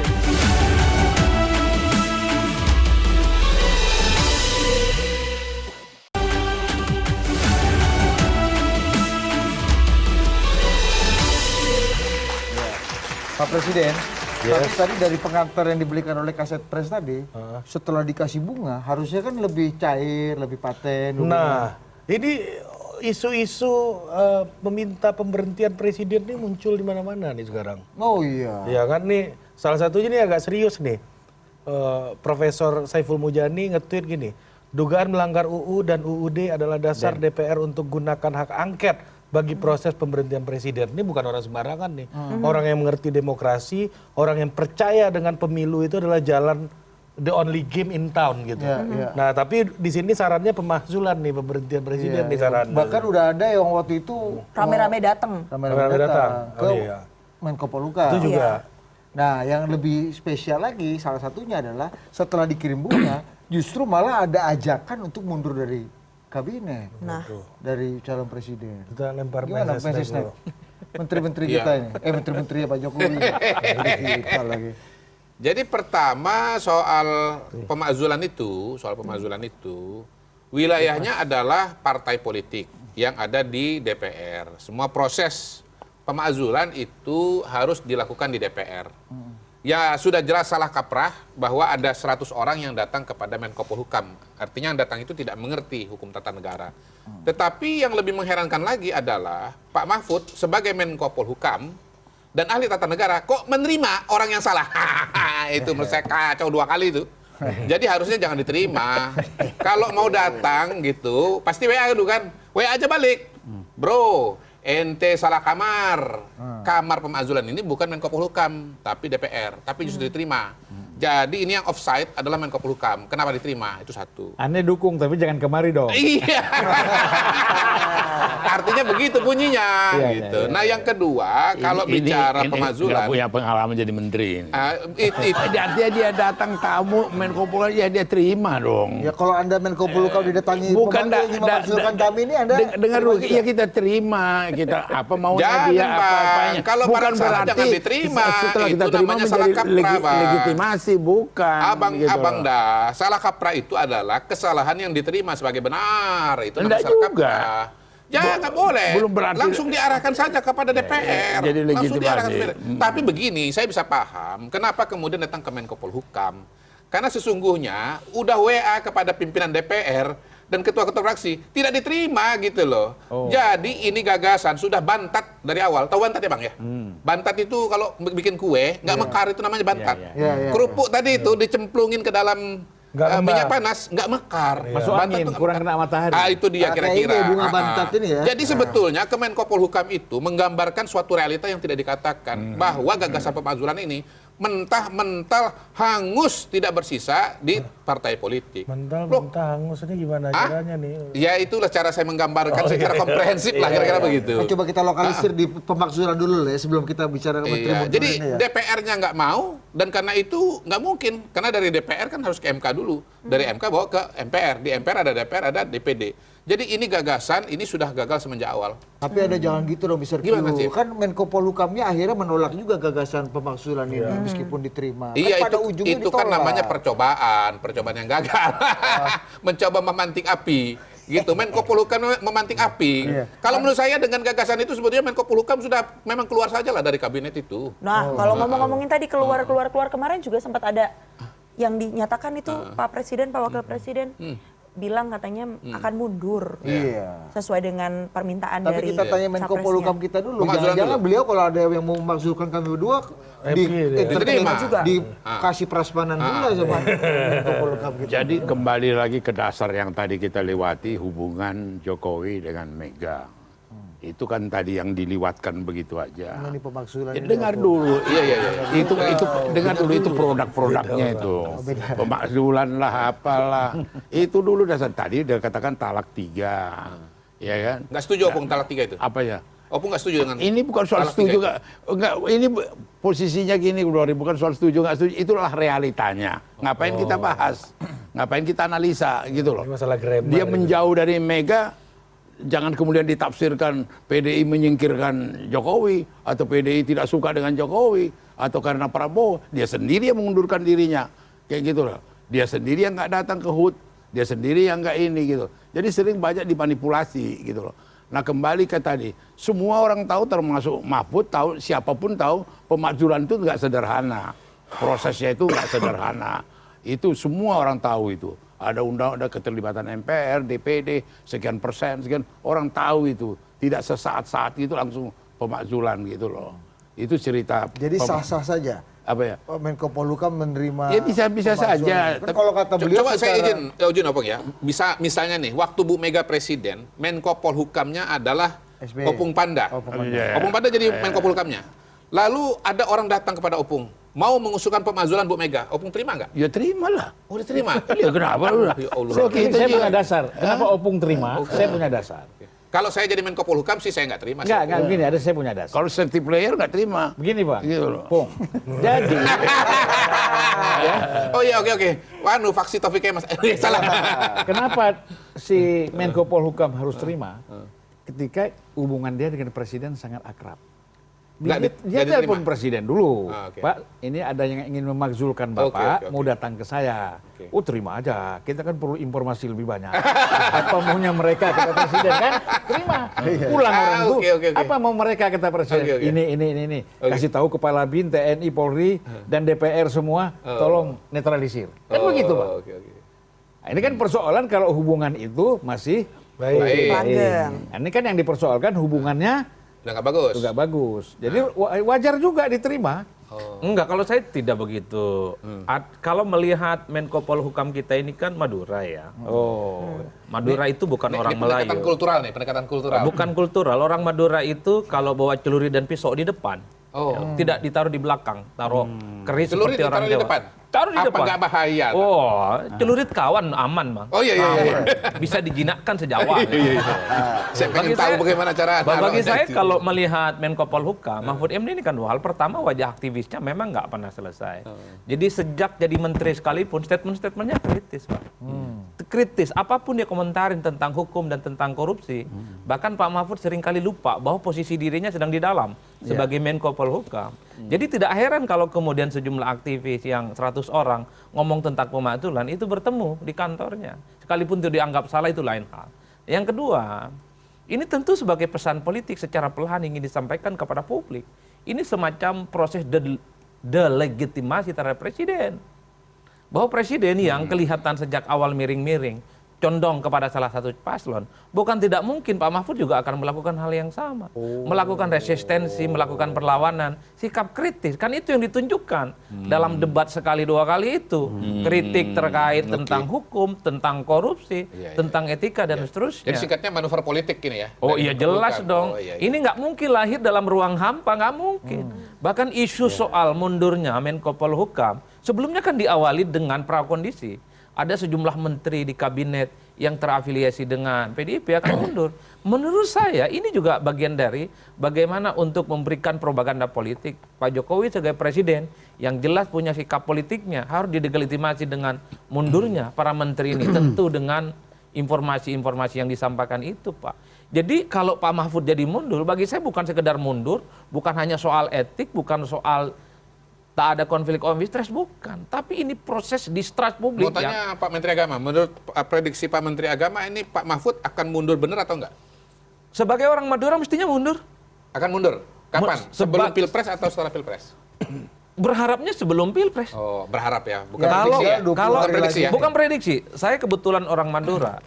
Pak Presiden, tapi tadi dari pengantar yang dibelikan oleh Kaset Press tadi, setelah dikasih bunga, harusnya kan lebih cair, lebih paten. Nah, ini isu-isu meminta pemberhentian presiden ini muncul di mana-mana nih sekarang. Oh iya. Ya kan nih, salah satunya ini agak serius nih. Profesor Saiful Mujani nge-tweet gini, dugaan melanggar UU dan UUD adalah dasar DPR untuk gunakan hak angket bagi proses pemberhentian presiden. Ini bukan orang sembarangan nih. Orang yang mengerti demokrasi, orang yang percaya dengan pemilu itu adalah jalan the only game in town gitu. Nah, tapi di sini sarannya pemakzulan nih pemberhentian presiden nih saran. Bahkan udah ada yang waktu itu Rame-rame datang. rame-rame datang ke Oh, iya. Menko Polhukam. Itu juga. Nah, yang lebih spesial lagi, salah satunya adalah setelah dikirim bunga, justru malah ada ajakan untuk mundur dari kabinet. Nah. Dari calon presiden. Kita lempar Gimana message message-nya? dulu. Menteri-menteri kita ini. Menteri-menteri Pak Jokowi. Kita lagi. Jadi pertama soal pemakzulan itu, wilayahnya adalah partai politik yang ada di DPR. Semua proses pemakzulan itu harus dilakukan di DPR. Ya sudah jelas salah kaprah bahwa ada 100 orang yang datang kepada Menko Polhukam. Artinya yang datang itu tidak mengerti hukum tata negara. Tetapi yang lebih mengherankan lagi adalah Pak Mahfud sebagai Menko Polhukam dan ahli tata negara kok menerima orang yang salah. Itu menurut saya kacau 2 kali itu. Jadi harusnya jangan diterima. Kalau mau datang gitu, pasti WA dulu kan. WA aja balik. Bro, ente salah kamar. Kamar pemakzulan ini bukan Menko Polhukam, tapi DPR. Tapi justru diterima. Jadi ini yang offside adalah Menko Polhukam. Kenapa diterima? Itu satu. Aneh dukung tapi jangan kemari dong. Iya. Artinya begitu bunyinya Iya, gitu. iya, Nah, yang kedua, kalau bicara ini pemazulan, nggak punya pengalaman jadi menteri. Ini. itu Artinya dia datang tamu Menko Polhukam, ya dia terima dong. Ya kalau Anda Menko Polhukam didatangi Bukan pemanggil memasukkan kami ini Anda dengar terima dulu, juga? ya kita terima, kita apa maunya Jangan, dia Bang. apa-apanya. Kalau Bukan barang salah berarti jangan diterima. setelah kita Itu terima namanya salah menjadi kaprah, Bang. legitimasi, bukan. Abang gitu loh. dah, salah kaprah itu adalah kesalahan yang diterima sebagai benar. Itu namanya Enggak salah juga. kaprah. Ya nggak boleh. belum berarti- Langsung diarahkan saja kepada DPR. jadi Langsung diarahkan legitimasi. ke DPR. Tapi begini, saya bisa paham kenapa kemudian datang ke Menko Polhukam. Karena sesungguhnya udah WA kepada pimpinan DPR dan ketua-ketua fraksi tidak diterima gitu loh. Jadi ini gagasan sudah bantat dari awal. Tahu bantat ya Bang ya? Bantat itu kalau bikin kue nggak mekar itu namanya bantat. Iya, iya. Kerupuk tadi itu dicemplungin ke dalam Nggak minyak kembang. panas nggak mekar. Masuk Bantat angin, tuh nggak kurang mekar. kena matahari. Itu dia Kayak kira-kira. ini bunga bantat ini ya. Jadi sebetulnya Kemenko Polhukam itu menggambarkan suatu realita yang tidak dikatakan bahwa gagasan pemazulan ini mentah-mentah hangus tidak bersisa di partai politik. Loh, Mental hangus ini gimana Hah? caranya nih? ya itulah cara saya menggambarkan secara komprehensif lah kira-kira begitu. Nah, coba kita lokalisir di pemakzulan dulu lah ya sebelum kita bicara ke Menteri Iya, Muldoko jadi ini ya. DPR-nya nggak mau dan karena itu nggak mungkin karena dari DPR kan harus ke MK dulu, dari MK bawa ke MPR, di MPR ada DPR ada DPD. Jadi ini gagasan ini sudah gagal semenjak awal. Tapi ada jangan gitu dong Mr. Q. Gimana, Chief? Kan Menko Polhukamnya akhirnya menolak juga gagasan pemakzulan ini meskipun diterima. Iya, kan pada ujungnya itu kan ditolak. namanya percobaan yang gagal. Mencoba memantik api. Gitu, Menko Polhukam memantik api. Iya. Kalau menurut saya dengan gagasan itu sebetulnya Menko Polhukam sudah memang keluar saja lah dari kabinet itu. Nah, kalau ngomong-ngomongin tadi keluar kemarin juga sempat ada yang dinyatakan itu Pak Presiden, Pak Wakil Presiden bilang katanya akan mundur Iya. sesuai dengan permintaan Tapi dari kita tanya Menko capresnya. Polhukam kita dulu. Pemakzulan Jangan-jangan dulu. beliau kalau ada yang mau memakzulkan kami berdua Diterima juga. dikasih prasmanan pula sama Menko Polhukam kita. Jadi kembali lagi ke dasar yang tadi kita lewati, hubungan Jokowi dengan Mega. Itu kan tadi yang diliwatkan begitu aja. Ini pemakzulan Ya, ini dengar apa? dulu, iya. Itu dengar dulu itu produk-produknya itu. Pemakzulan lah, apalah. Itu dulu dasar tadi udah katakan talak 3. Ya kan? Nggak setuju Opung talak 3 itu? Apa ya? Opung nggak setuju dengan Ini bukan soal talak 3 setuju itu? enggak, ini posisinya gini Glory, bukan soal setuju enggak setuju, itulah realitanya. Ngapain kita bahas? Ngapain kita analisa gitu loh. Ini masalah grammar Dia ini. menjauh dari Mega, jangan kemudian ditafsirkan PDI menyingkirkan Jokowi atau PDI tidak suka dengan Jokowi atau karena Prabowo, dia sendiri yang mengundurkan dirinya. Kayak gitu loh. Dia sendiri yang nggak datang ke HUT, dia sendiri yang nggak ini gitu. Jadi sering banyak dimanipulasi gitu loh. Nah kembali ke tadi, semua orang tahu termasuk Mahfud tahu, siapapun tahu pemakzulan itu nggak sederhana. Prosesnya itu nggak sederhana. Itu semua orang tahu itu. Ada undang-undang keterlibatan MPR, DPD, sekian persen, sekian orang tahu itu. Tidak sesaat-saat itu langsung pemakzulan gitu loh. Itu cerita. Jadi sah-sah saja. Apa ya? Menko Polhukam menerima. Ya bisa Kan saja. Tapi- kalau kata beliau Coba saya secara- izin Opung ya. Bisa misalnya nih, waktu Bu Mega presiden, Menko Polhukamnya adalah SBY. Opung Panda. Iya. Opung Panda jadi Menko Polhukamnya. Lalu ada orang datang kepada Opung, mau mengusulkan pemazulan Bu Mega. Opung terima nggak? Ya terimalah. Oh diterima. Ya kenapa lu? Ya Allah. So, Ini kita saya juga- punya dasar. Kenapa Opung terima? Saya punya dasar. Kalau saya jadi Menko Polhukam sih saya nggak terima. Enggak begini, saya punya dasar. Kalau safety player nggak terima. Begini Pak, Gitu loh. Pung. Jadi, Oh iya oke. Wanu faksi Taufiknya Mas. Salah. kenapa si Menko Polhukam harus terima? Ketika hubungan dia dengan Presiden sangat akrab. Dia nggak telepon diterima. Presiden dulu, Ah, oke. Pak. Ini ada yang ingin memakzulkan Oke, Bapak, oke. mau datang ke saya. Oke. Oh terima aja. Kita kan perlu informasi lebih banyak. Apa maunya mereka kata Presiden kan? Terima. Pulang orang itu. Oke. Apa mau mereka kata Presiden? Oke. Ini. Oke. Kasih tahu Kepala BIN, TNI, Polri, dan DPR semua, tolong netralisir. Kan begitu Pak. Oke. Nah, ini kan persoalan kalau hubungan itu masih Baik. Langgeng. Nah, ini kan yang dipersoalkan hubungannya Udah nggak bagus. nggak bagus. Jadi wajar juga diterima. Enggak, kalau saya tidak begitu. Kalau melihat Menko Polhukam kita ini kan Madura ya. Oh. Madura itu bukan orang Ini pendekatan Melayu. kultural nih, pendekatan kultural. Bukan kultural. Orang Madura itu kalau bawa celuri dan pisau di depan. Oh. Ya, tidak ditaruh di belakang, taruh keris Celuri seperti orang ditaruh di Jawa. depan? Taruh di Apa depan. nggak bahaya? Oh, celurit kawan aman, Bang. Oh iya. Bisa dijinakkan sejak awal. Saya pengen tahu bagaimana cara. Bagi saya itu. kalau melihat Menko Polhukam, Mahfud MD ini kan dua hal. Pertama, wajah aktivisnya memang nggak pernah selesai. Jadi sejak jadi menteri sekalipun, statement-statementnya kritis, Pak. Kritis, apapun dia komentarin tentang hukum dan tentang korupsi. Bahkan Pak Mahfud seringkali lupa bahwa posisi dirinya sedang di dalam sebagai Menko Polhukam. Jadi tidak heran kalau kemudian sejumlah aktivis yang 100 orang ngomong tentang pemakzulan itu bertemu di kantornya. Sekalipun itu dianggap salah, itu lain hal. Yang kedua, ini tentu sebagai pesan politik secara perlahan ingin disampaikan kepada publik. Ini semacam proses delegitimasi terhadap presiden. Bahwa presiden yang kelihatan sejak awal miring-miring, condong kepada salah satu paslon, bukan tidak mungkin Pak Mahfud juga akan melakukan hal yang sama. Melakukan resistensi, melakukan perlawanan, sikap kritis. Kan itu yang ditunjukkan dalam debat sekali dua kali itu. Kritik terkait tentang hukum, tentang korupsi, tentang etika dan seterusnya. Jadi singkatnya manuver politik ini ya. Oh dari iya Menko jelas Polhukam. dong. Oh, iya. Ini nggak mungkin lahir dalam ruang hampa, nggak mungkin. Bahkan isu soal mundurnya Menko Polhukam sebelumnya kan diawali dengan prakondisi. Ada sejumlah menteri di kabinet yang terafiliasi dengan PDIP akan mundur. Menurut saya ini juga bagian dari bagaimana untuk memberikan propaganda politik. Pak Jokowi sebagai presiden yang jelas punya sikap politiknya harus didelegitimasi dengan mundurnya para menteri ini. Tentu dengan informasi-informasi yang disampaikan itu, Pak. Jadi kalau Pak Mahfud jadi mundur, bagi saya bukan sekedar mundur, bukan hanya soal etik, bukan soal tak ada konflik of interest, bukan. Tapi ini proses distrust publik. Mau tanya Pak Menteri Agama, menurut prediksi Pak Menteri Agama ini Pak Mahfud akan mundur benar atau enggak? Sebagai orang Madura mestinya mundur. Akan mundur. Kapan? Sebelum Pilpres atau setelah Pilpres? Berharapnya sebelum Pilpres. Oh, berharap ya, bukan Kalau prediksi ya. kalau Bukan prediksi ya. bukan prediksi, saya kebetulan orang Madura.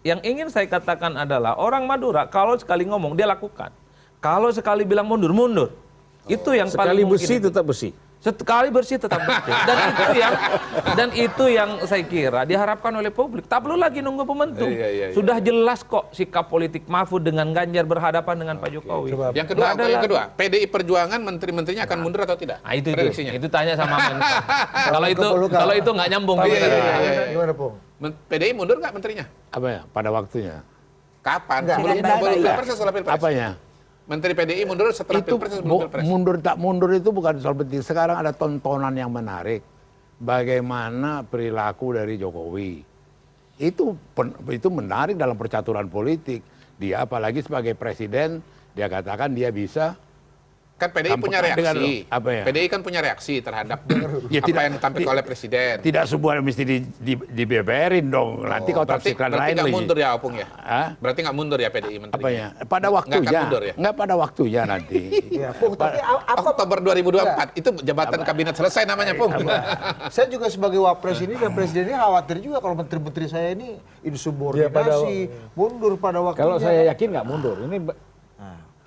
Yang ingin saya katakan adalah orang Madura kalau sekali ngomong dia lakukan. Kalau sekali bilang mundur, mundur. Itu yang Sekali paling besi mungkin. tetap besi. Sekali bersih tetap bersih. Dan itu yang saya kira diharapkan oleh publik. Tak perlu lagi nunggu pembentuk. Iya. Sudah jelas kok sikap politik Mahfud dengan Ganjar berhadapan dengan Pak Jokowi. Yang kedua, Nggak ada yang lagi. kedua, PDI Perjuangan menteri-menterinya akan mundur atau tidak? Nah, itu prediksinya. itu tanya sama Menko. Polhukam. Kalau itu nggak nyambung. Iya, gitu. iya. Gimana, Pung? PDI mundur nggak menterinya? Apa ya? Pada waktunya. Kapan? Enggak, Sebelum enggak, Pilpres atau setelah Pilpres? Apanya? Menteri PDI mundur setelah Itu Pilpres atau sebelum Pilpres? mundur tak mundur itu bukan soal penting. Sekarang ada tontonan yang menarik. Bagaimana perilaku dari Jokowi. Itu menarik dalam percaturan politik. Dia apalagi sebagai presiden, dia katakan dia bisa. Kan PDI punya Dengan- reaksi. apa ya? PDI kan punya reaksi terhadap Ya, apa tidak- yang ditampilkan oleh presiden. Tidak semua mesti dibeberin dong. Nanti kau tafsirkan berarti lain nggak lagi. mundur ya Opung ya? Hah? Berarti nggak mundur ya PDI menteri? Apa ya? Pada waktunya. Nggak akan mundur ya? Nggak pada waktunya nanti. Ya, Pung, tapi apa Oktober 2024 itu jabatan kabinet selesai namanya Pung. saya juga sebagai wapres ini dan presiden ini khawatir juga kalau menteri-menteri saya ini insubordinasi, mundur pada waktunya. Kalau saya yakin nggak mundur.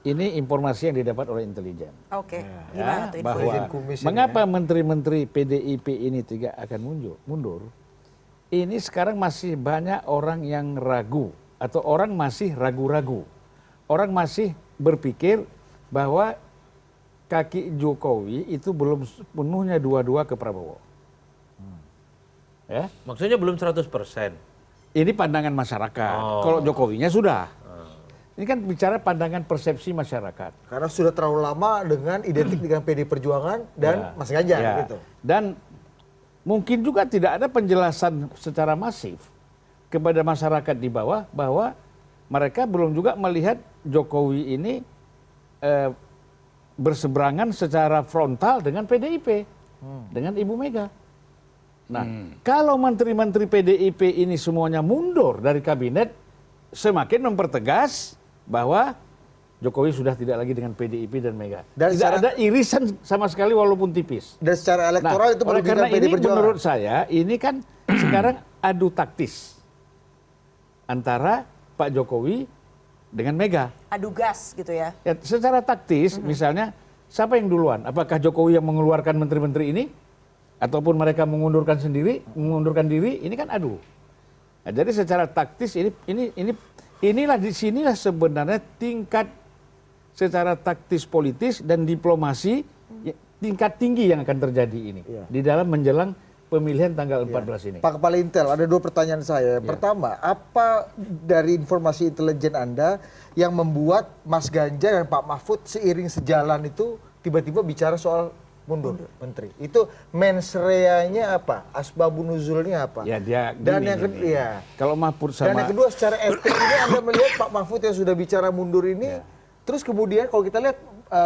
Ini informasi yang didapat oleh intelijen. Oke, Ya, gimana tuh bahwa Presiden kumis ini, mengapa menteri-menteri PDIP ini tidak akan mundur? Ini sekarang masih banyak orang yang ragu atau orang masih ragu-ragu. Orang masih berpikir bahwa kaki Jokowi itu belum sepenuhnya dua-dua ke Prabowo. Ya, Maksudnya belum 100%. ini pandangan masyarakat. Oh. Kalau Jokowinya sudah. Ini kan bicara pandangan persepsi masyarakat. karena sudah terlalu lama dengan identik dengan PD Perjuangan dan Ya. Mas Ganjar Ya. gitu. Dan mungkin juga tidak ada penjelasan secara masif kepada masyarakat di bawah bahwa mereka belum juga melihat Jokowi ini berseberangan secara frontal dengan PDIP, dengan Ibu Mega. Nah, kalau menteri-menteri PDIP ini semuanya mundur dari kabinet, semakin mempertegas bahwa Jokowi sudah tidak lagi dengan PDIP dan Mega. Dan Tidak secara- ada irisan sama sekali walaupun tipis. Dan secara elektoral itu oleh karena merugikan PD ini Perjuangan. menurut saya ini kan sekarang adu taktis antara Pak Jokowi dengan Mega. adu gas gitu ya. Ya, secara taktis misalnya siapa yang duluan? Apakah Jokowi yang mengeluarkan menteri-menteri ini ataupun mereka mengundurkan diri? Ini kan adu. Nah, jadi secara taktis inilah disinilah sebenarnya tingkat secara taktis politis dan diplomasi tingkat tinggi yang akan terjadi ini di dalam menjelang pemilihan tanggal 14 ini. Pak Kepala Intel, ada 2 pertanyaan saya. Pertama, apa dari informasi intelijen Anda yang membuat Mas Ganjar dan Pak Mahfud seiring sejalan itu tiba-tiba bicara soal mundur menteri? Itu mens rea-nya apa? Asbabun nuzulnya apa? Ya dia Dan gini, yang kedua, gini. Kalau Mahfud sama dan yang kedua secara etik ini Anda melihat Pak Mahfud yang sudah bicara mundur ini, terus kemudian kalau kita lihat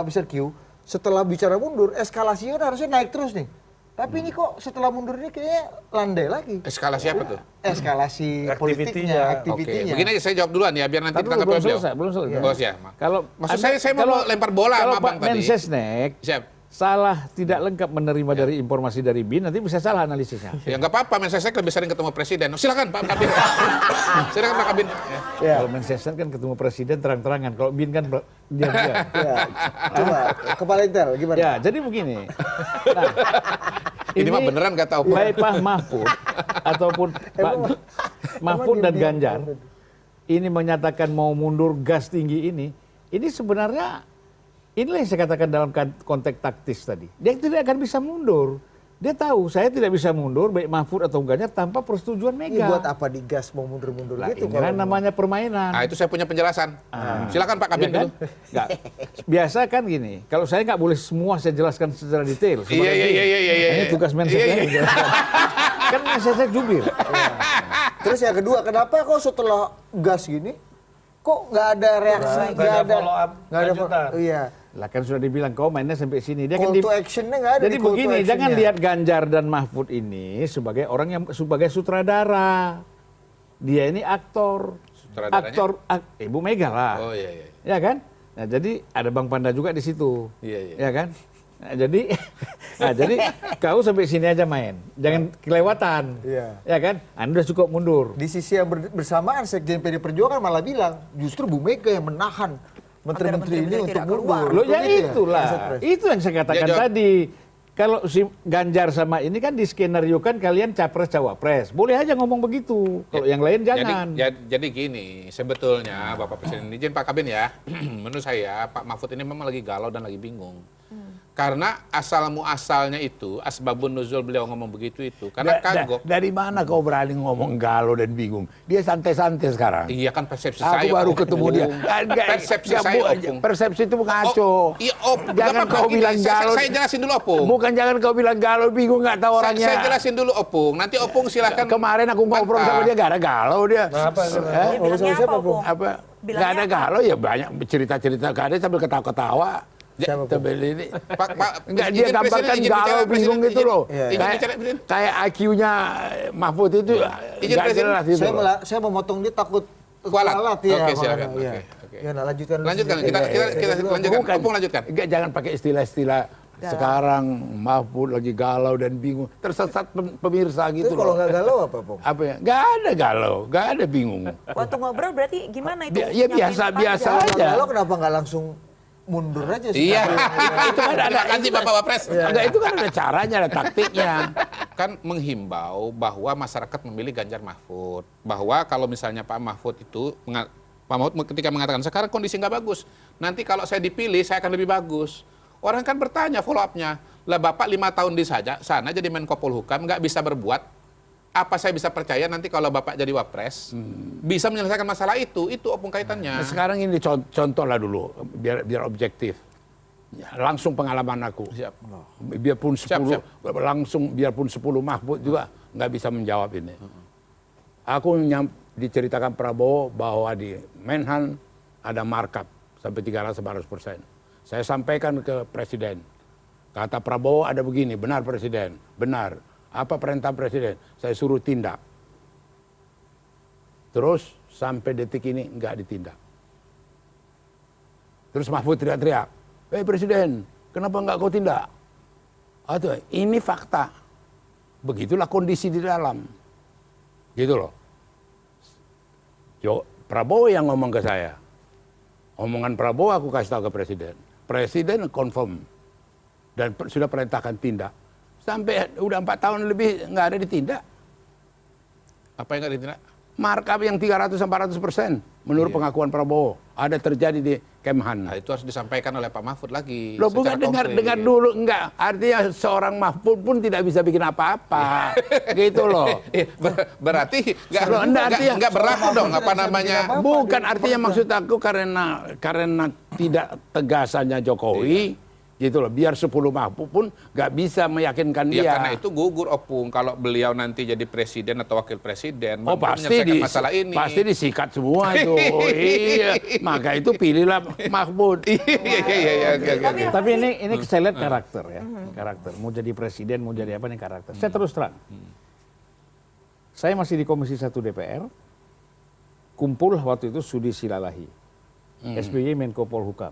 Mr. Q, setelah bicara mundur, eskalasinya harusnya naik terus nih. Tapi ini kok setelah mundur ini kayaknya landai lagi. Eskalasi apa tuh? Eskalasi politiknya, Oke, aktivitinya. begini aja saya jawab duluan ya, biar nanti Tapi ditangkap belum oleh beliau. selesai, belum selesai. Bos ya. Kalau Maksud Anda- saya mau lempar bola kalau sama Abang Pak tadi. Mensesnek Siap. salah tidak lengkap menerima dari informasi dari BIN, nanti bisa salah analisisnya. Ya nggak apa-apa, Mensesnek lebih sering ketemu presiden. Silakan Pak Kabin. Silakan Pak Kabin. Ya. Kalau Mensesnek kan ketemu presiden terang-terangan, kalau BIN kan diam-diam. Ya, coba Kepala Intel gimana? Ya, jadi begini. Nah, Ini mah beneran nggak tahu. baik Pak Mahfud ataupun Pak Mahfud dan Ganjar ini menyatakan mau mundur gas tinggi ini sebenarnya inilah yang saya katakan dalam konteks taktis tadi. Dia tidak akan bisa mundur. Dia tahu saya tidak bisa mundur baik Mahfud atau Ganjar tanpa persetujuan Ini Mega. buat apa digas mau mundur-mundur Lah, gitu? ini kan namanya permainan. Nah, itu saya punya penjelasan. Silakan Pak Kabin Ya kan? dulu. Nggak. Biasa kan gini, kalau saya nggak boleh semua saya jelaskan secara detail. Iya. Ini tugas Mensesnek yang jelaskan. Kan Mensesnek jubir. Terus yang kedua, kenapa kok setelah gas gini kok nggak ada reaksi, Nggak ada follow up lanjutan. Iya. Lah kan sudah dibilang kau mainnya sampai sini. Dia Call kan to actionnya nggak ada. jadi di call to begini, jangan actionnya. lihat Ganjar dan Mahfud ini sebagai orang yang sebagai sutradara. Dia ini aktor. Sutradaranya? Ibu Mega lah. Oh iya. Ya kan? Nah, jadi ada Bang Panda juga di situ. Iya. Ya kan? Nah, jadi kau sampai sini aja main. Jangan kelewatan. Iya. Ya kan? Anda udah cukup mundur. Di sisi yang bersamaan Sekjen PD Perjuangan malah bilang justru Bu Mega yang menahan menteri-menteri ini menteri-menteri untuk tidak mundur. keluar. Loh ya Begitu itulah. Maksud Pres? Itu yang saya katakan Ya, jawab. tadi. Kalau si Ganjar sama ini kan diskenariokan kalian capres cawapres. Boleh aja ngomong begitu. Kalau yang lain jangan. Jadi gini, sebetulnya Bapak Presiden izin Pak Kabin ya. Menurut saya Pak Mahfud ini memang lagi galau dan lagi bingung. Karena asal muasalnya itu, asbabun nuzul beliau ngomong begitu itu. Karena kagok. Dari mana kau berani ngomong galau dan bingung? Dia santai-santai sekarang. Iya kan persepsi saya. Aku baru Opung. ketemu dia. Persepsi saya Opung. Persepsi itu ngaco. Iya, Jangan kau bilang galau. Saya jelasin dulu Opung. Bukan jangan kau bilang galau, bingung nggak tahu orangnya. Saya jelasin dulu Opung. Nanti Opung silakan. Kemarin aku ngobrol sama dia gak ada galau dia. Apa? Dia Ngobrol bilangnya sama siapa, apa, Bung? Bung? Apa? Bilangnya Gak ada apa? galau ya banyak cerita-cerita gak ada sambil ketawa-ketawa. Siapa, Bung? Sambil ini. Pak, Enggak, izin dia Presiden, gambarkan izin galau bicara, bingung Presiden, gitu izin. loh. Iya, Izin Kayak- bicara, Presiden. Kayak IQ-nya Mahfud itu Izin, nggak Presiden. jelas gitu loh. Saya mau motong dia takut Kualat. ya. Oke, Bang silakan. Ana. Iya. Oke. Ya, nah, lanjutkan dulu. Lanjutkan, sedikit. kita lanjutkan. Bukan. Opung lanjutkan. Enggak, jangan pakai istilah-istilah sekarang Mahfud lagi galau dan bingung. Tersesat pemirsa Terus gitu kalau loh. nggak galau apa, Bung? Apa ya? Nggak ada galau, nggak ada bingung. Waktu ngobrol berarti gimana itu? Ya, Nyampein biasa-biasa panjang. Kalau nggak aja. galau kenapa nggak langsung mundur aja sih? Iya. Itu kan ada Terima kasih Bapak Wapres. Enggak, itu kan ada caranya, ada taktiknya. Kan menghimbau bahwa masyarakat memilih Ganjar Mahfud. Bahwa kalau misalnya Pak Mahfud itu, Pak Mahfud ketika mengatakan sekarang kondisi nggak bagus, nanti kalau saya dipilih saya akan lebih bagus. Orang kan bertanya follow up-nya, lah Bapak 5 tahun di sana jadi Menko Polhukam nggak bisa berbuat, apa saya bisa percaya nanti kalau Bapak jadi Wapres bisa menyelesaikan masalah itu Opung kaitannya. Nah, sekarang ini contoh lah dulu, biar objektif. Ya, langsung pengalaman aku. Siap. Biarpun 10, Siap. langsung biarpun 10 Mahfud juga nggak bisa menjawab ini. Aku diceritakan Prabowo bahwa di Menhan ada markup sampai 300-400%. Saya sampaikan ke Presiden. Kata Prabowo ada begini, benar Presiden, benar. Apa perintah Presiden? Saya suruh tindak. Terus sampai detik ini nggak ditindak. Terus Mahfud teriak-teriak, Presiden, kenapa nggak kau tindak? Atau ini fakta. Begitulah kondisi di dalam. Gitu loh. Prabowo yang ngomong ke saya. Omongan Prabowo aku kasih tahu ke Presiden. Presiden confirm. Dan sudah perintahkan tindak. Sampai udah 4 tahun lebih nggak ada ditindak. Apa yang nggak ditindak? Markup yang 300-400% menurut pengakuan Prabowo. Ada terjadi di Kemhan. Nah, itu harus disampaikan oleh Pak Mahfud lagi. Loh, bukan secara dengar konkret. dulu, enggak. Artinya seorang Mahfud pun tidak bisa bikin apa-apa. Gitu loh. Berarti Loh, artinya- nggak berlaku dong apa namanya. Bukan, artinya maksud aku karena tidak tegasannya Jokowi, gitu loh. Biar 10 Mahfud pun nggak bisa meyakinkan Ya dia. karena itu gugur Opung kalau beliau nanti jadi presiden atau wakil presiden Oh, mampu pasti menyelesaikan masalah ini. pasti disikat semua itu. Iya, maka itu pilihlah Mahfud. Iya. Tapi ini saya lihat karakter ya, karakter. Mau jadi presiden, mau jadi apa nih karakter. Saya terus terang. Saya masih di Komisi 1 DPR, kumpul waktu itu Sudi Silalahi, SBY Menko Polhukam,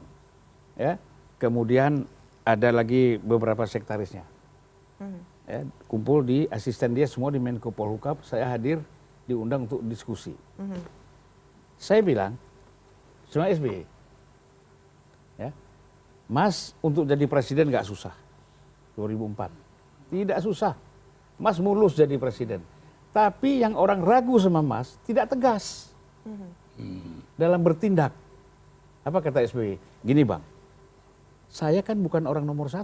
ya. Kemudian ada lagi beberapa sekretarisnya, ya, kumpul di asisten dia semua di Menko Polhukam. Saya hadir, diundang untuk diskusi. Saya bilang, sama SBY, ya, Mas untuk jadi presiden nggak susah. 2004, tidak susah. Mas mulus jadi presiden. Tapi yang orang ragu sama Mas tidak tegas dalam bertindak. Apa kata SBY? Gini Bang, saya kan bukan orang nomor 1.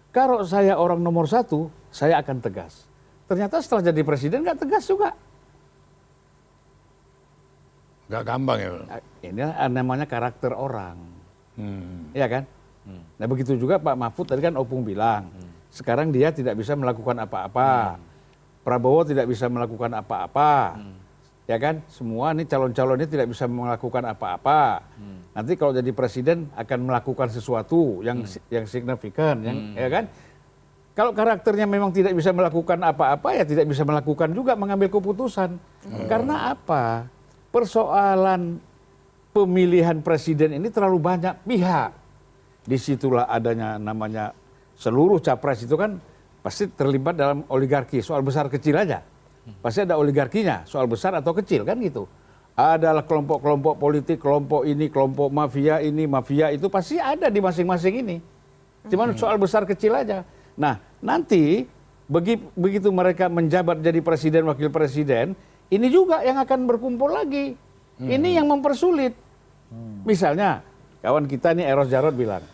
Kalau saya orang nomor 1, saya akan tegas. Ternyata setelah jadi presiden nggak tegas juga. Nggak gampang ya. Ini namanya karakter orang. Iya kan? Nah begitu juga Pak Mahfud tadi kan Opung bilang, sekarang dia tidak bisa melakukan apa-apa. Prabowo tidak bisa melakukan apa-apa. Ya kan? Semua ini calon-calon ini tidak bisa melakukan apa-apa. Nanti kalau jadi presiden akan melakukan sesuatu yang signifikan, ya kan? Kalau karakternya memang tidak bisa melakukan apa-apa, ya tidak bisa melakukan juga mengambil keputusan. Karena apa? Persoalan pemilihan presiden ini terlalu banyak pihak. Disitulah adanya namanya seluruh capres itu kan pasti terlibat dalam oligarki, soal besar kecil aja. Pasti ada oligarkinya, soal besar atau kecil kan gitu. Adalah kelompok-kelompok politik, kelompok ini, kelompok mafia ini, mafia itu pasti ada di masing-masing ini. Cuman soal besar kecil aja. Nah, nanti begitu mereka menjabat jadi presiden, wakil presiden, ini juga yang akan berkumpul lagi. Ini yang mempersulit. Misalnya, kawan kita nih Eros Jarod bilang,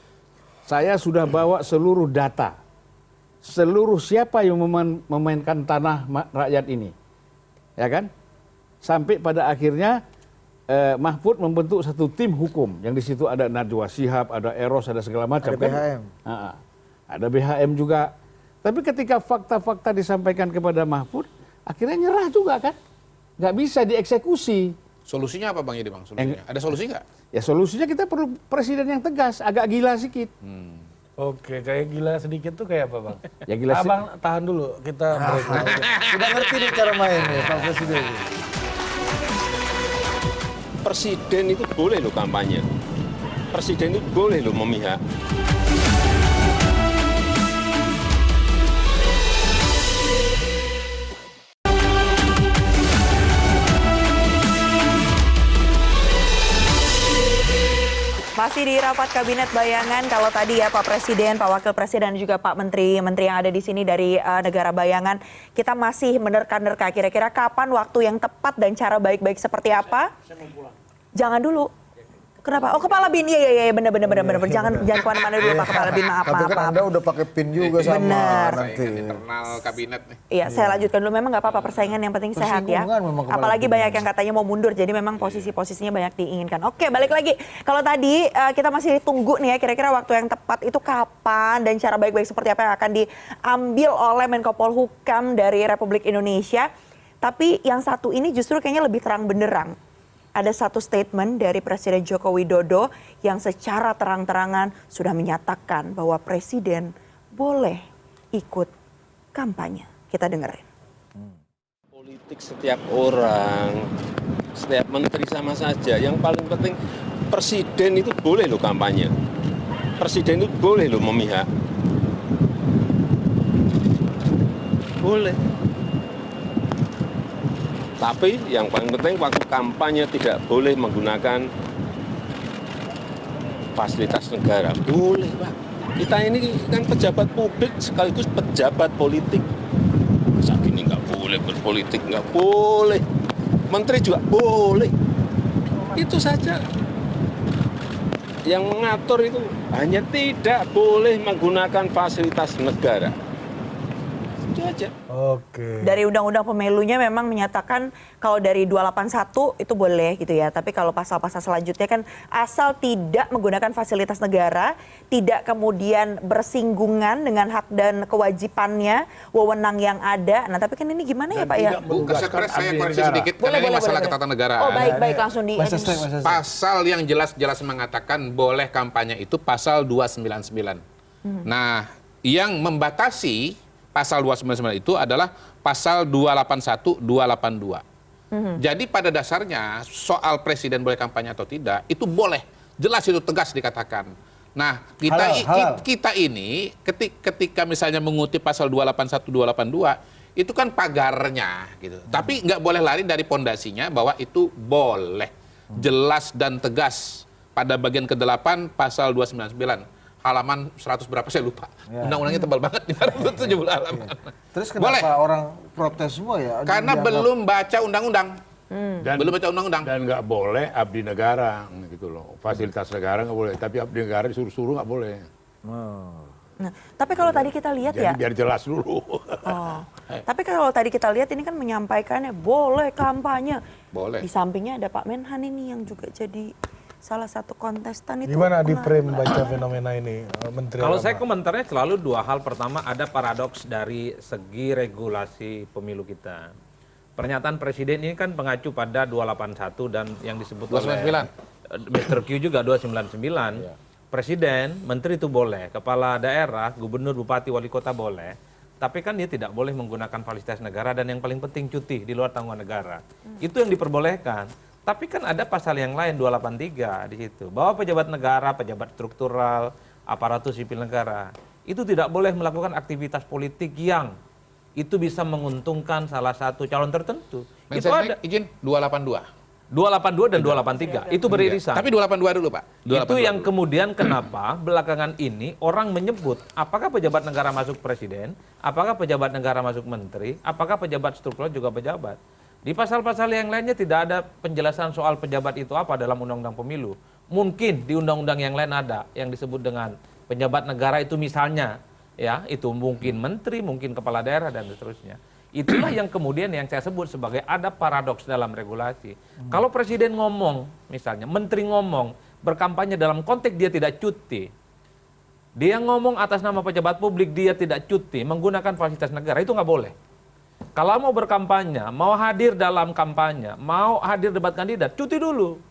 saya sudah bawa seluruh data. Seluruh siapa yang memainkan tanah rakyat ini. Ya kan? Sampai pada akhirnya Mahfud membentuk satu tim hukum. Yang di situ ada Najwa Shihab, ada Eros, ada segala macam. Ada BHM. Ada BHM juga. Tapi ketika fakta-fakta disampaikan kepada Mahfud, akhirnya nyerah juga kan? Nggak bisa dieksekusi. Solusinya apa Bang Yedi Bang? Solusinya? Ada solusi nggak? Ya solusinya kita perlu presiden yang tegas, agak gila sedikit. Oke, kayak gila sedikit tuh kayak apa Bang? Ya gila Abang tahan dulu, kita break dulu. Sudah ngerti nih cara main nih Pak Presiden. Presiden itu boleh loh kampanye. Presiden itu boleh loh memihak. Masih di rapat kabinet bayangan, kalau tadi ya Pak Presiden, Pak Wakil Presiden dan juga Pak Menteri yang ada di sini dari negara bayangan, kita masih menerka-nerka kira-kira kapan waktu yang tepat dan cara baik-baik seperti apa? Jangan dulu. Kenapa? Oh Kepala BIN, iya benar. Jangan kemana-mana dulu Pak Kepala BIN, maaf. Tapi kan Anda udah pakai PIN juga sama Bener. nanti. Internal kabinet nih. Iya, saya lanjutkan dulu. Memang nggak apa-apa persaingan, yang penting sehat ya. Persinggungan memang Kepala Apalagi BIN. banyak yang katanya mau mundur, jadi memang posisi-posisinya banyak diinginkan. Oke, balik lagi. Kalau tadi kita masih tunggu nih ya, kira-kira waktu yang tepat itu kapan dan cara baik-baik seperti apa yang akan diambil oleh Menko Polhukam dari Republik Indonesia. Tapi yang satu ini justru kayaknya lebih terang benderang. Ada satu statement dari Presiden Joko Widodo yang secara terang-terangan sudah menyatakan bahwa Presiden boleh ikut kampanye. Kita dengerin. Politik setiap orang, setiap menteri sama saja. Yang paling penting presiden itu boleh loh kampanye. Presiden itu boleh loh memihak. Boleh. Tapi yang paling penting waktu kampanye tidak boleh menggunakan fasilitas negara. Boleh Pak. Kita ini kan pejabat publik sekaligus pejabat politik. Masa gini nggak boleh berpolitik, nggak boleh. Menteri juga boleh. Itu saja. yang mengatur itu hanya tidak boleh menggunakan fasilitas negara. Itu aja. Oke. Dari undang-undang pemilunya memang menyatakan kalau dari 281 itu boleh gitu ya. Tapi kalau pasal-pasal selanjutnya kan asal tidak menggunakan fasilitas negara, tidak kemudian bersinggungan dengan hak dan kewajibannya, wewenang yang ada. Nah tapi kan ini gimana ya Pak ya? Bu, saya koreksi sedikit, Boleh, karena ini boleh, masalah boleh. ketatanegaraan. Oh baik langsung di. Pasal yang jelas-jelas mengatakan boleh kampanye itu pasal 299. Nah, yang membatasi pasal 299 itu adalah pasal 281, 282. Jadi pada dasarnya soal presiden boleh kampanye atau tidak itu boleh, jelas itu tegas dikatakan. Nah, kita ini ketika misalnya mengutip pasal 281, 282 itu kan pagarnya gitu. Tapi nggak boleh lari dari pondasinya bahwa itu boleh. Jelas dan tegas pada bagian ke-8 pasal 299. Halaman 100 berapa saya lupa. Undang-undangnya tebal banget, 570 halaman. Terus kenapa Boleh. orang protes semua ya? Karena belum baca undang-undang. Dan, Belum baca undang-undang. Dan nggak boleh abdi negara gitu loh. Fasilitas negara nggak boleh. Tapi abdi negara disuruh-suruh nggak boleh. Nah, tapi kalau tadi kita lihat Jadi ya. biar jelas dulu. Oh. Tapi kalau tadi kita lihat ini kan menyampaikannya boleh kampanye. Boleh. Di sampingnya ada Pak Menhan ini yang juga jadi salah satu kontestan itu. Gimana di frame baca fenomena ini, Menteri? Kalau Agama? saya komentarnya selalu dua hal. Pertama, ada paradoks dari segi regulasi pemilu kita. Pernyataan Presiden ini kan mengacu pada 281 dan yang disebut 299. oleh Mr. Q juga 299. Presiden, menteri itu boleh, kepala daerah, gubernur, bupati, wali kota boleh. Tapi kan dia tidak boleh menggunakan fasilitas negara dan yang paling penting cuti di luar tanggungan negara. Itu yang diperbolehkan. Tapi kan ada pasal yang lain 283 di situ. Bahwa pejabat negara, pejabat struktural, aparatur sipil negara itu tidak boleh melakukan aktivitas politik yang itu bisa menguntungkan salah satu calon tertentu. Itu ada Izin 282. 282 dan 283 itu beririsan. Tapi 282 dulu, Pak. Itu 282 yang dulu. kemudian kenapa belakangan ini orang menyebut apakah pejabat negara masuk presiden, apakah pejabat negara masuk menteri, apakah pejabat struktural juga pejabat. Di pasal-pasal yang lainnya tidak ada penjelasan soal pejabat itu apa dalam undang-undang pemilu. Mungkin di undang-undang yang lain ada yang disebut dengan pejabat negara itu misalnya ya, itu mungkin menteri, mungkin kepala daerah dan seterusnya. Itulah yang kemudian yang saya sebut sebagai ada paradoks dalam regulasi. Kalau presiden ngomong, misalnya menteri ngomong, berkampanye dalam konteks dia tidak cuti. Dia ngomong atas nama pejabat publik dia tidak cuti, menggunakan fasilitas negara, itu nggak boleh. Kalau mau berkampanye, mau hadir dalam kampanye, mau hadir debat kandidat, cuti dulu.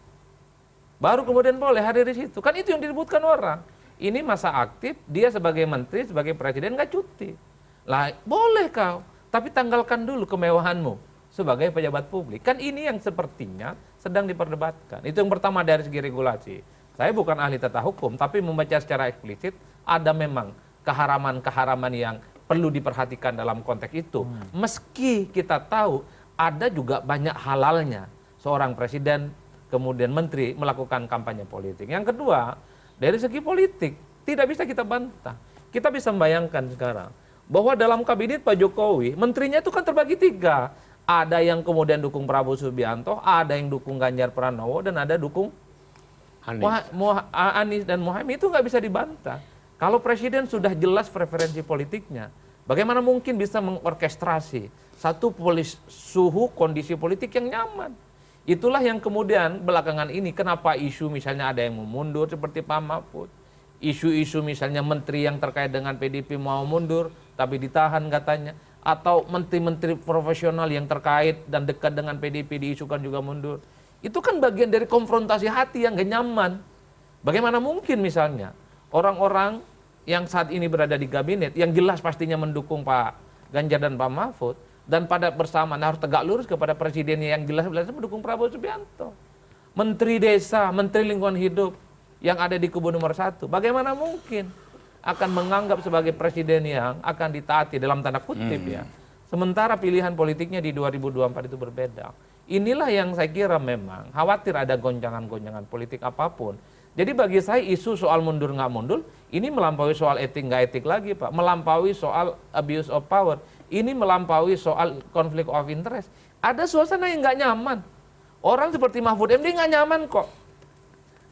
Baru kemudian boleh hadir di situ. Kan itu yang disebutkan orang. Ini masa aktif, dia sebagai menteri, sebagai presiden nggak cuti. Lah, boleh kau. Tapi tanggalkan dulu kemewahanmu sebagai pejabat publik. Kan ini yang sepertinya sedang diperdebatkan. Itu yang pertama dari segi regulasi. Saya bukan ahli tata hukum, tapi membaca secara eksplisit ada memang keharaman-keharaman yang perlu diperhatikan dalam konteks itu. Meski kita tahu ada juga banyak halalnya seorang presiden kemudian menteri melakukan kampanye politik. Yang kedua, dari segi politik tidak bisa kita bantah. Kita bisa membayangkan sekarang bahwa dalam kabinet Pak Jokowi, menterinya itu kan terbagi 3. Ada yang kemudian dukung Prabowo Subianto, ada yang dukung Ganjar Pranowo, dan ada dukung Anies dan Muhaimin. Itu nggak bisa dibantah. Kalau presiden sudah jelas preferensi politiknya, bagaimana mungkin bisa mengorkestrasi satu suhu kondisi politik yang nyaman? Itulah yang kemudian belakangan ini kenapa isu misalnya ada yang mau mundur seperti Pak Mahfud. Isu-isu misalnya menteri yang terkait dengan PDIP mau mundur tapi ditahan katanya. Atau menteri-menteri profesional yang terkait dan dekat dengan PDIP diisukan juga mundur. Itu kan bagian dari konfrontasi hati yang gak nyaman. Bagaimana mungkin misalnya orang-orang yang saat ini berada di kabinet yang jelas pastinya mendukung Pak Ganjar dan Pak Mahfud dan pada bersamaan harus tegak lurus kepada presidennya yang jelas-jelas mendukung Prabowo Subianto. Menteri Desa, Menteri Lingkungan Hidup yang ada di kubu nomor 1, bagaimana mungkin akan menganggap sebagai presiden yang akan ditaati dalam tanda kutip ya. Sementara pilihan politiknya di 2024 itu berbeda. Inilah yang saya kira memang khawatir ada gonjangan-gonjangan politik apapun. Jadi bagi saya isu soal mundur nggak mundur, ini melampaui soal etik nggak etik lagi Pak. Melampaui soal abuse of power. Ini melampaui soal conflict of interest. Ada suasana yang nggak nyaman. Orang seperti Mahfud MD nggak nyaman kok.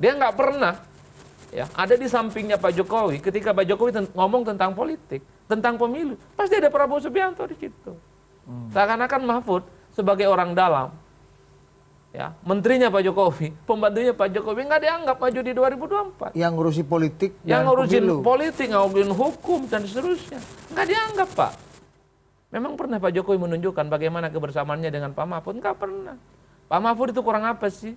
Dia nggak pernah ya, ada di sampingnya Pak Jokowi ketika Pak Jokowi ngomong tentang politik, tentang pemilu, pasti ada Prabowo Subianto di situ. Seakan-akan Mahfud sebagai orang dalam, ya, menterinya Pak Jokowi, pembantunya Pak Jokowi nggak dianggap maju di 2024. Yang ngurusi politik Yang dan ngurusin pemilu. politik, ngurusin hukum dan seterusnya, nggak dianggap, Pak. Memang pernah Pak Jokowi menunjukkan bagaimana kebersamaannya dengan Pak Mahfud? Nggak pernah. Pak Mahfud itu kurang apa sih?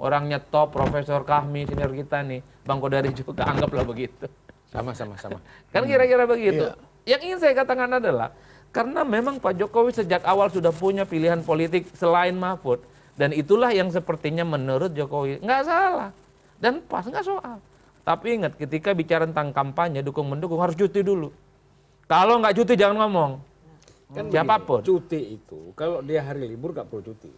Orangnya top, Profesor Kahmi, senior kita nih, Bang Kodari juga anggaplah begitu. Sama. Kan kira-kira begitu. Yang ingin saya katakan adalah, karena memang Pak Jokowi sejak awal sudah punya pilihan politik selain Mahfud, dan itulah yang sepertinya menurut Jokowi nggak salah dan pas, nggak soal. Tapi ingat, ketika bicara tentang kampanye dukung-mendukung harus cuti dulu. Kalau nggak cuti jangan ngomong. Kan Siapapun. begini, cuti itu kalau dia hari libur nggak perlu cuti.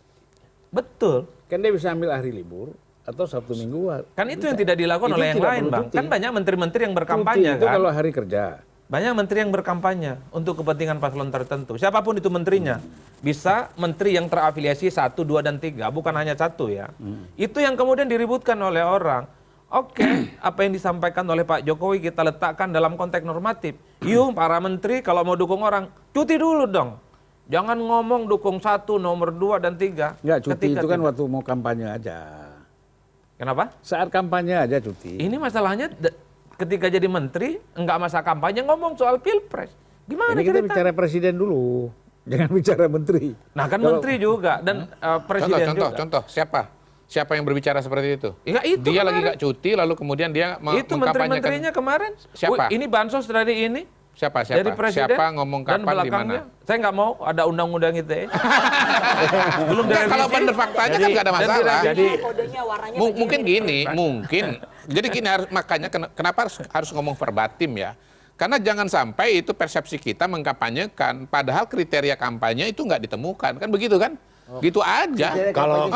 Betul. Kan dia bisa ambil hari libur atau Sabtu Minggu. Kan itu yang tidak dilakukan Itu oleh yang tidak lain, perlu Bang. cuti. Kan banyak menteri-menteri yang Cuti berkampanye itu kan. kalau hari kerja. Banyak menteri yang berkampanye untuk kepentingan paslon tertentu. Siapapun itu menterinya. Bisa menteri yang terafiliasi 1, 2, dan 3. Bukan hanya 1 ya. Itu yang kemudian diributkan oleh orang. Oke, apa yang disampaikan oleh Pak Jokowi kita letakkan dalam konteks normatif. Yuk para menteri kalau mau dukung orang, cuti dulu dong. Jangan ngomong dukung 1, nomor 2, dan 3. Enggak, cuti ketika itu kan tidak. waktu mau kampanye aja. Kenapa? Saat kampanye aja cuti. Ini masalahnya ketika jadi menteri, enggak masa kampanye ngomong soal pilpres. Gimana Ini kita ceritanya? bicara presiden dulu. Jangan bicara menteri. Nah kan Kalau- menteri juga dan presiden juga. Contoh, siapa yang berbicara seperti itu? Ya, itu Dia lagi kemarin. nggak cuti, lalu kemudian dia Itu menteri-menterinya kemarin. Siapa? Ini bansos dari ini. Siapa? Dari presiden. Siapa ngomong dan kapan di belakangnya. mana? Saya nggak mau ada undang-undang ITE. Belum Enggak, kalau direvisi. benar faktanya kan Jadi- nggak ada dan masalah. direvisi. Jadi Kodenya warnanya mungkin gini, Jadi gini makanya kenapa harus ngomong verbatim ya? Karena jangan sampai itu persepsi kita mengkampanyekan, padahal kriteria kampanye itu nggak ditemukan, kan begitu kan? Gitu aja. Kalau-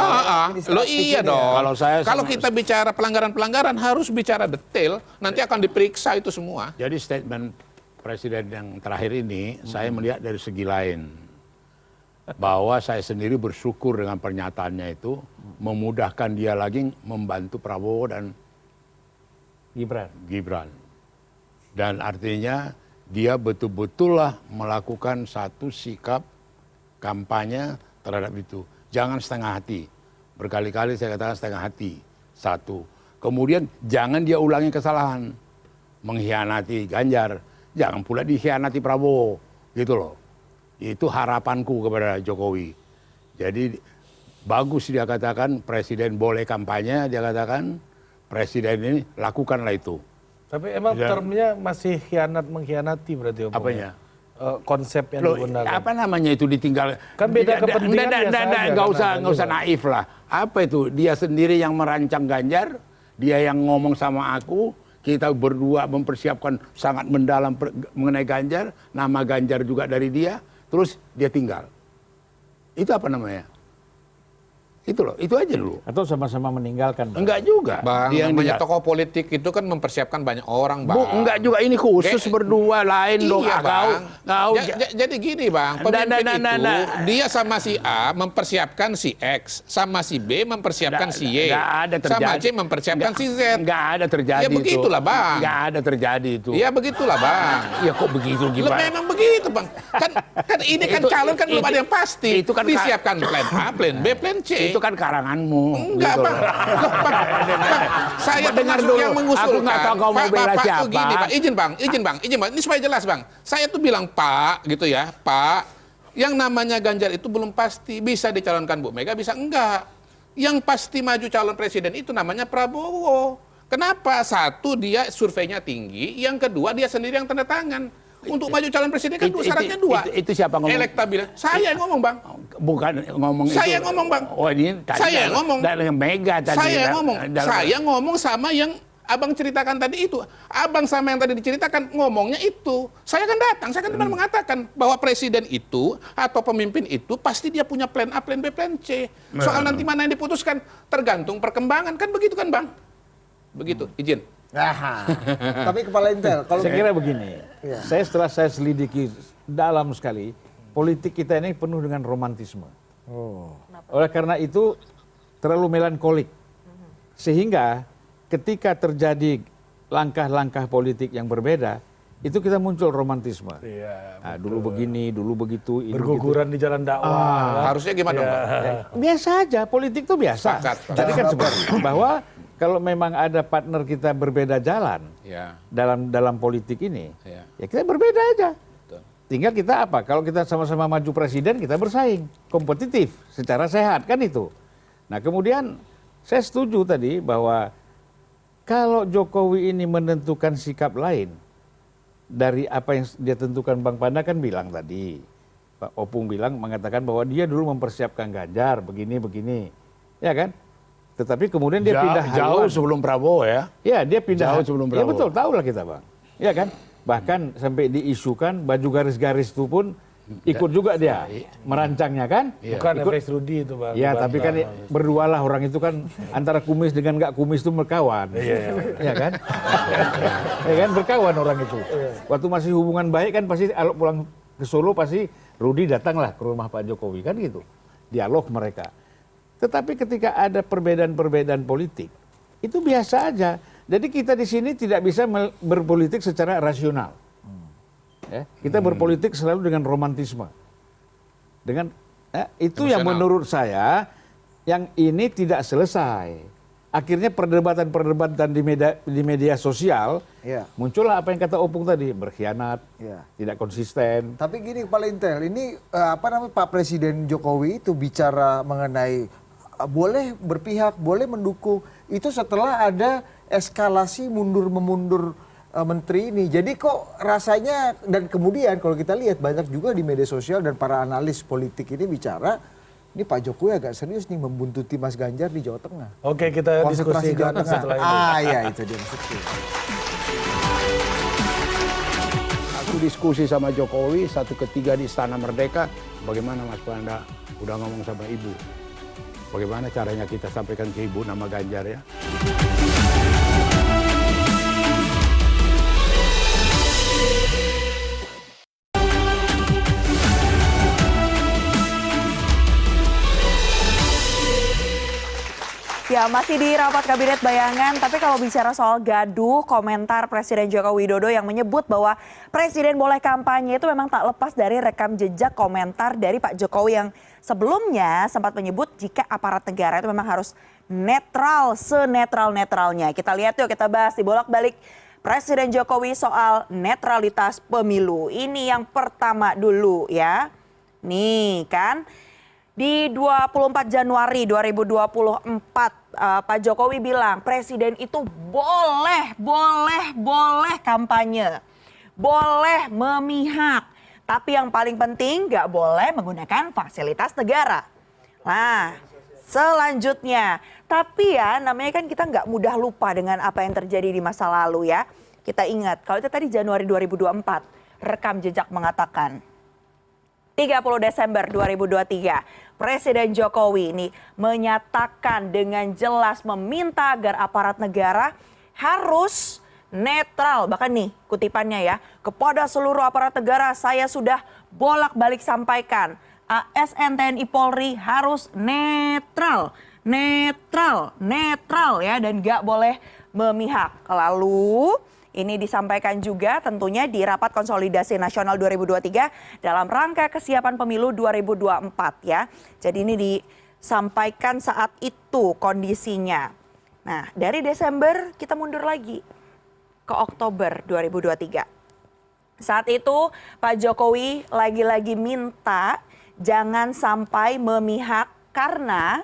Lo iya dong. Kalau saya Kalau sama- kita bicara pelanggaran-pelanggaran harus bicara detail, nanti akan diperiksa itu semua. Jadi statement presiden yang terakhir ini saya melihat dari segi lain. Bahwa saya sendiri bersyukur dengan pernyataannya itu memudahkan dia lagi membantu Prabowo dan Gibran. Dan artinya dia betul-betul lah melakukan satu sikap kampanye terhadap itu. Jangan setengah hati. Berkali-kali saya katakan setengah hati. Satu. Kemudian jangan dia ulangi kesalahan. Mengkhianati Ganjar. Jangan pula dikhianati Prabowo. Gitu loh. Itu harapanku kepada Jokowi. Jadi bagus dia katakan presiden boleh kampanye. Dia katakan presiden ini lakukanlah itu. Tapi emang Dan- termnya masih mengkhianati berarti Om. Apanya? Konsep yang Loh, digunakan. apa namanya itu ditinggal? Kan beda kepentingan biasa aja, Nggak kan usah ada naif lah. Apa itu? Dia sendiri yang merancang Ganjar, dia yang ngomong sama aku, kita berdua mempersiapkan sangat mendalam mengenai Ganjar, nama Ganjar juga dari dia, terus dia tinggal. Itu apa namanya? Itu loh, itu aja dulu. Atau sama-sama meninggalkan. Bang. Enggak juga. Bang, Dia yang namanya tinggal. tokoh politik itu kan mempersiapkan banyak orang, Bang. Enggak juga, ini khusus berdua lain dong. Iya, Bang. Kau Jadi gini, Bang, pemimpin itu dia sama si A mempersiapkan si X, sama si B mempersiapkan si Y, Nggak ada terjadi. sama C mempersiapkan si Z. Enggak ada terjadi Ya begitulah, itu. Bang. Enggak ada terjadi itu. Ya begitulah, Bang. Ya kok begitu Lah, gimana? memang begitu, Bang. Kan ini kan Itu- calon kan belum itu- ada yang pasti. itu kan disiapkan plan A, plan B, plan C. Itu kan karanganmu. Enggak, gitu Bang. loh. Bang, saya Dengar termasuk dulu. yang mengusulkan. Aku nggak tahu kau mau bela Pak, siapa. tuh gini, Pak. Izin, Bang. Ini supaya jelas, Bang. Saya tuh bilang, Pak, gitu ya, Pak. Yang namanya Ganjar itu belum pasti bisa dicalonkan Bu Mega, bisa enggak. Yang pasti maju calon presiden itu namanya Prabowo. Kenapa? Satu, dia surveinya tinggi. Yang kedua, dia sendiri yang tanda tangan. Untuk maju calon presiden kan syaratnya dua. Itu siapa ngomong? Elektabilitas. Saya yang ngomong, Bang. Bukan ngomong Saya itu. yang ngomong, Bang. Oh, ini tadi Saya yang ngomong. Dari Mega tadi. Saya yang ngomong. Dalam- Saya ngomong sama yang Abang ceritakan tadi itu. Abang sama yang tadi diceritakan ngomongnya itu. Saya kan datang, saya kan cuma mengatakan bahwa presiden itu atau pemimpin itu pasti dia punya plan A, plan B, plan C. Soal nanti mana yang diputuskan tergantung perkembangan. Kan begitu kan, Bang? Begitu, izin. Aha. Tapi kepala Intel, kalau Saya kira begini, setelah saya selidiki dalam sekali, politik kita ini penuh dengan romantisme. Oleh karena itu terlalu melankolik. Sehingga ketika terjadi langkah-langkah politik yang berbeda, itu kita muncul romantisme. Nah, dulu begini, dulu begitu, ini Berguguran di jalan dakwah. Harusnya gimana, Pak? biasa aja, politik itu biasa. Sepakat. Jadi kan seperti bahwa kalau memang ada partner kita berbeda jalan Ya. dalam politik ini, Ya. ya kita berbeda aja. Betul. Tinggal kita apa? Kalau kita sama-sama maju presiden, kita bersaing, kompetitif, secara sehat kan itu. Nah kemudian saya setuju tadi bahwa kalau Jokowi ini menentukan sikap lain dari apa yang dia tentukan, Bang Panda kan bilang tadi, Pak Opung bilang mengatakan bahwa dia dulu mempersiapkan Ganjar begini, ya kan? Tetapi kemudian dia pindah jauh haluan. sebelum Prabowo ya. Ya, dia pindah. Jauh sebelum Ya Prabowo. betul, tahu lah kita, Bang. Ya kan? Bahkan sampai diisukan baju garis-garis itu pun ikut juga dia merancangnya kan? Bukan Ikut. FX Rudi itu, Bang. Ya, tapi kan berdualah orang itu kan antara kumis dengan nggak kumis itu berkawan. Ya kan? Ya kan berkawan orang itu. Waktu masih hubungan baik kan pasti kalau pulang ke Solo pasti Rudi datanglah ke rumah Pak Jokowi kan gitu. Dialog mereka. Tetapi ketika ada perbedaan-perbedaan politik, itu biasa aja. Jadi kita di sini tidak bisa berpolitik secara rasional. Ya, kita berpolitik selalu dengan romantisme. Dengan itu yang menurut saya yang ini tidak selesai. Akhirnya perdebatan-perdebatan di media sosial Ya. muncullah apa yang kata Opung tadi, berkhianat, Ya. tidak konsisten. Tapi gini Pak Lintel, ini Pak Presiden Jokowi itu bicara mengenai boleh berpihak, boleh mendukung, itu setelah ada eskalasi mundur-memundur menteri ini. Jadi kok rasanya, dan kemudian kalau kita lihat banyak juga di media sosial dan para analis politik ini bicara, ini Pak Jokowi agak serius nih membuntuti Mas Ganjar di Jawa Tengah. Oke, kita Konsentrasi Jawa diskusikan Tengah. setelah ini. Iya itu dia maksudnya. Aku diskusi sama Jokowi, 1/3 di Istana Merdeka, bagaimana Mas Panda udah ngomong sama Ibu? Bagaimana caranya kita sampaikan ke Ibu nama Ganjar ya? Ya, masih di rapat kabinet bayangan, tapi kalau bicara soal gaduh, komentar Presiden Joko Widodo yang menyebut bahwa Presiden boleh kampanye itu memang tak lepas dari rekam jejak komentar dari Pak Jokowi yang sebelumnya sempat menyebut jika aparat negara itu memang harus netral, senetral-netralnya. Kita lihat yuk, kita bahas dibolak-balik Presiden Jokowi soal netralitas pemilu. Ini yang pertama dulu ya. Nih kan. Di 24 Januari 2024, Pak Jokowi bilang presiden itu boleh kampanye, boleh memihak. Tapi yang paling penting nggak boleh menggunakan fasilitas negara. Nah, selanjutnya, tapi ya namanya kan kita nggak mudah lupa dengan apa yang terjadi di masa lalu ya. Kita ingat, kalau itu tadi Januari 2024, rekam jejak mengatakan 30 Desember 2023, Presiden Jokowi ini menyatakan dengan jelas meminta agar aparat negara harus netral. Bahkan nih kutipannya ya, kepada seluruh aparat negara saya sudah bolak-balik sampaikan, ASN TNI Polri harus netral ya, dan gak boleh memihak. Lalu ini disampaikan juga tentunya di Rapat Konsolidasi Nasional 2023 dalam rangka kesiapan pemilu 2024 ya. Jadi ini disampaikan saat itu kondisinya. Nah, dari Desember kita mundur lagi ke Oktober 2023. Saat itu Pak Jokowi lagi-lagi minta jangan sampai memihak karena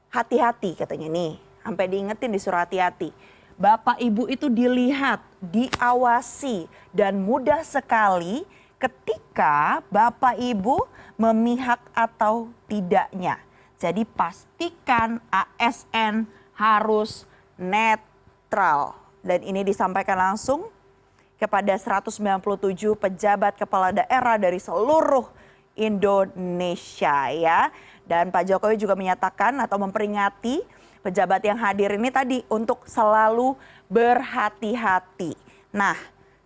hati-hati katanya nih. Sampai diingetin disuruh hati-hati. Bapak Ibu itu dilihat, diawasi, dan mudah sekali ketika Bapak Ibu memihak atau tidaknya. Jadi pastikan ASN harus netral. Dan ini disampaikan langsung kepada 197 pejabat kepala daerah dari seluruh Indonesia ya. Dan Pak Jokowi juga menyatakan atau memperingati pejabat yang hadir ini tadi untuk selalu berhati-hati. Nah,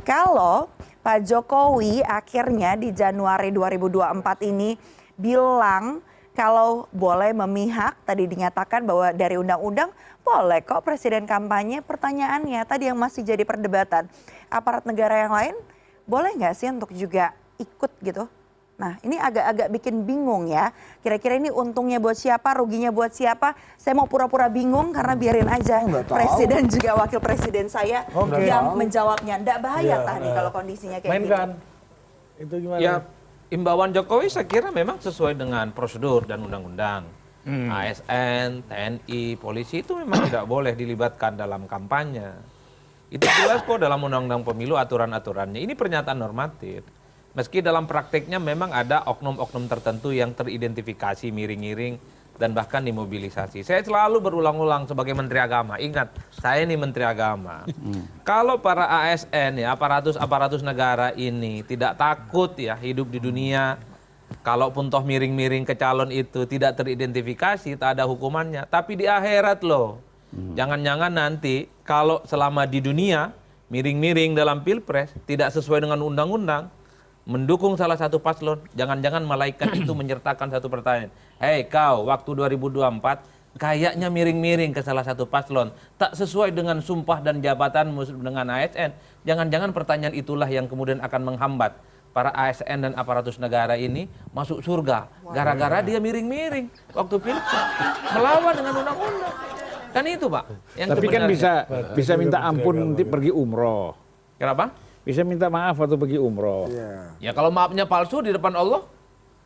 kalau Pak Jokowi akhirnya di Januari 2024 ini bilang kalau boleh memihak, tadi dinyatakan bahwa dari undang-undang boleh kok presiden kampanye. Pertanyaannya tadi yang masih jadi perdebatan, aparat negara yang lain boleh nggak sih untuk juga ikut gitu? Nah ini agak-agak bikin bingung ya. Kira-kira ini untungnya buat siapa, ruginya buat siapa? Saya mau pura-pura bingung karena biarin aja presiden juga wakil presiden saya yang menjawabnya. Nggak bahaya tah nih kalau kondisinya kayak gini. Mainkan. Itu gimana? Ya, imbauan Jokowi saya kira memang sesuai dengan prosedur dan undang-undang. ASN, TNI, polisi itu memang tidak boleh dilibatkan dalam kampanye. Itu jelas kok dalam undang-undang pemilu aturan-aturannya. Ini pernyataan normatif. Meski dalam prakteknya memang ada oknum-oknum tertentu yang teridentifikasi miring-miring dan bahkan dimobilisasi. Saya selalu berulang-ulang sebagai Menteri Agama. Ingat, saya ini Menteri Agama. Kalau para ASN ya, aparatus negara ini tidak takut ya hidup di dunia, kalaupun toh miring-miring ke calon itu tidak teridentifikasi, tak ada hukumannya. Tapi di akhirat loh. Jangan-jangan nanti kalau selama di dunia miring-miring dalam pilpres tidak sesuai dengan undang-undang, mendukung salah satu paslon, jangan-jangan malaikat itu menyertakan satu pertanyaan. Hei kau, waktu 2024 kayaknya miring-miring ke salah satu paslon, tak sesuai dengan sumpah dan jabatanmu dengan ASN. Jangan-jangan pertanyaan itulah yang kemudian akan menghambat para ASN dan aparatus negara ini masuk surga. Gara-gara dia miring-miring waktu pilpres, melawan dengan undang-undang. Kan itu Pak. Yang Tapi kan sebenarnya. bisa minta ampun nanti pergi umroh. Kenapa? Bisa minta maaf waktu pergi umroh. Ya kalau maafnya palsu di depan Allah,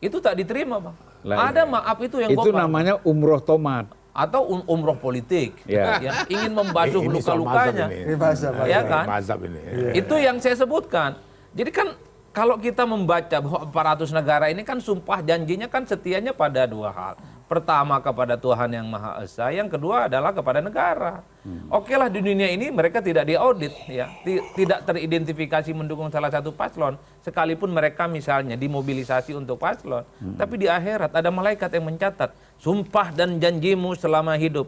itu tak diterima Bang. Lah, Ada maaf itu yang Itu bohong. namanya umroh tomat. Atau umroh politik. Ya. Ya, ingin membasuh Ini soal luka-lukanya. mazhab ini. Ini bahasa Ya kan? Mazhab ini. Itu yang saya sebutkan. Jadi kan kalau kita membaca bahwa aparatus negara ini kan sumpah janjinya kan setianya pada dua hal. Pertama kepada Tuhan Yang Maha Esa, yang kedua adalah kepada negara. Oke lah di dunia ini mereka tidak diaudit, ya, tidak teridentifikasi mendukung salah satu paslon, sekalipun mereka misalnya dimobilisasi untuk paslon. Tapi di akhirat ada malaikat yang mencatat, sumpah dan janjimu selama hidup,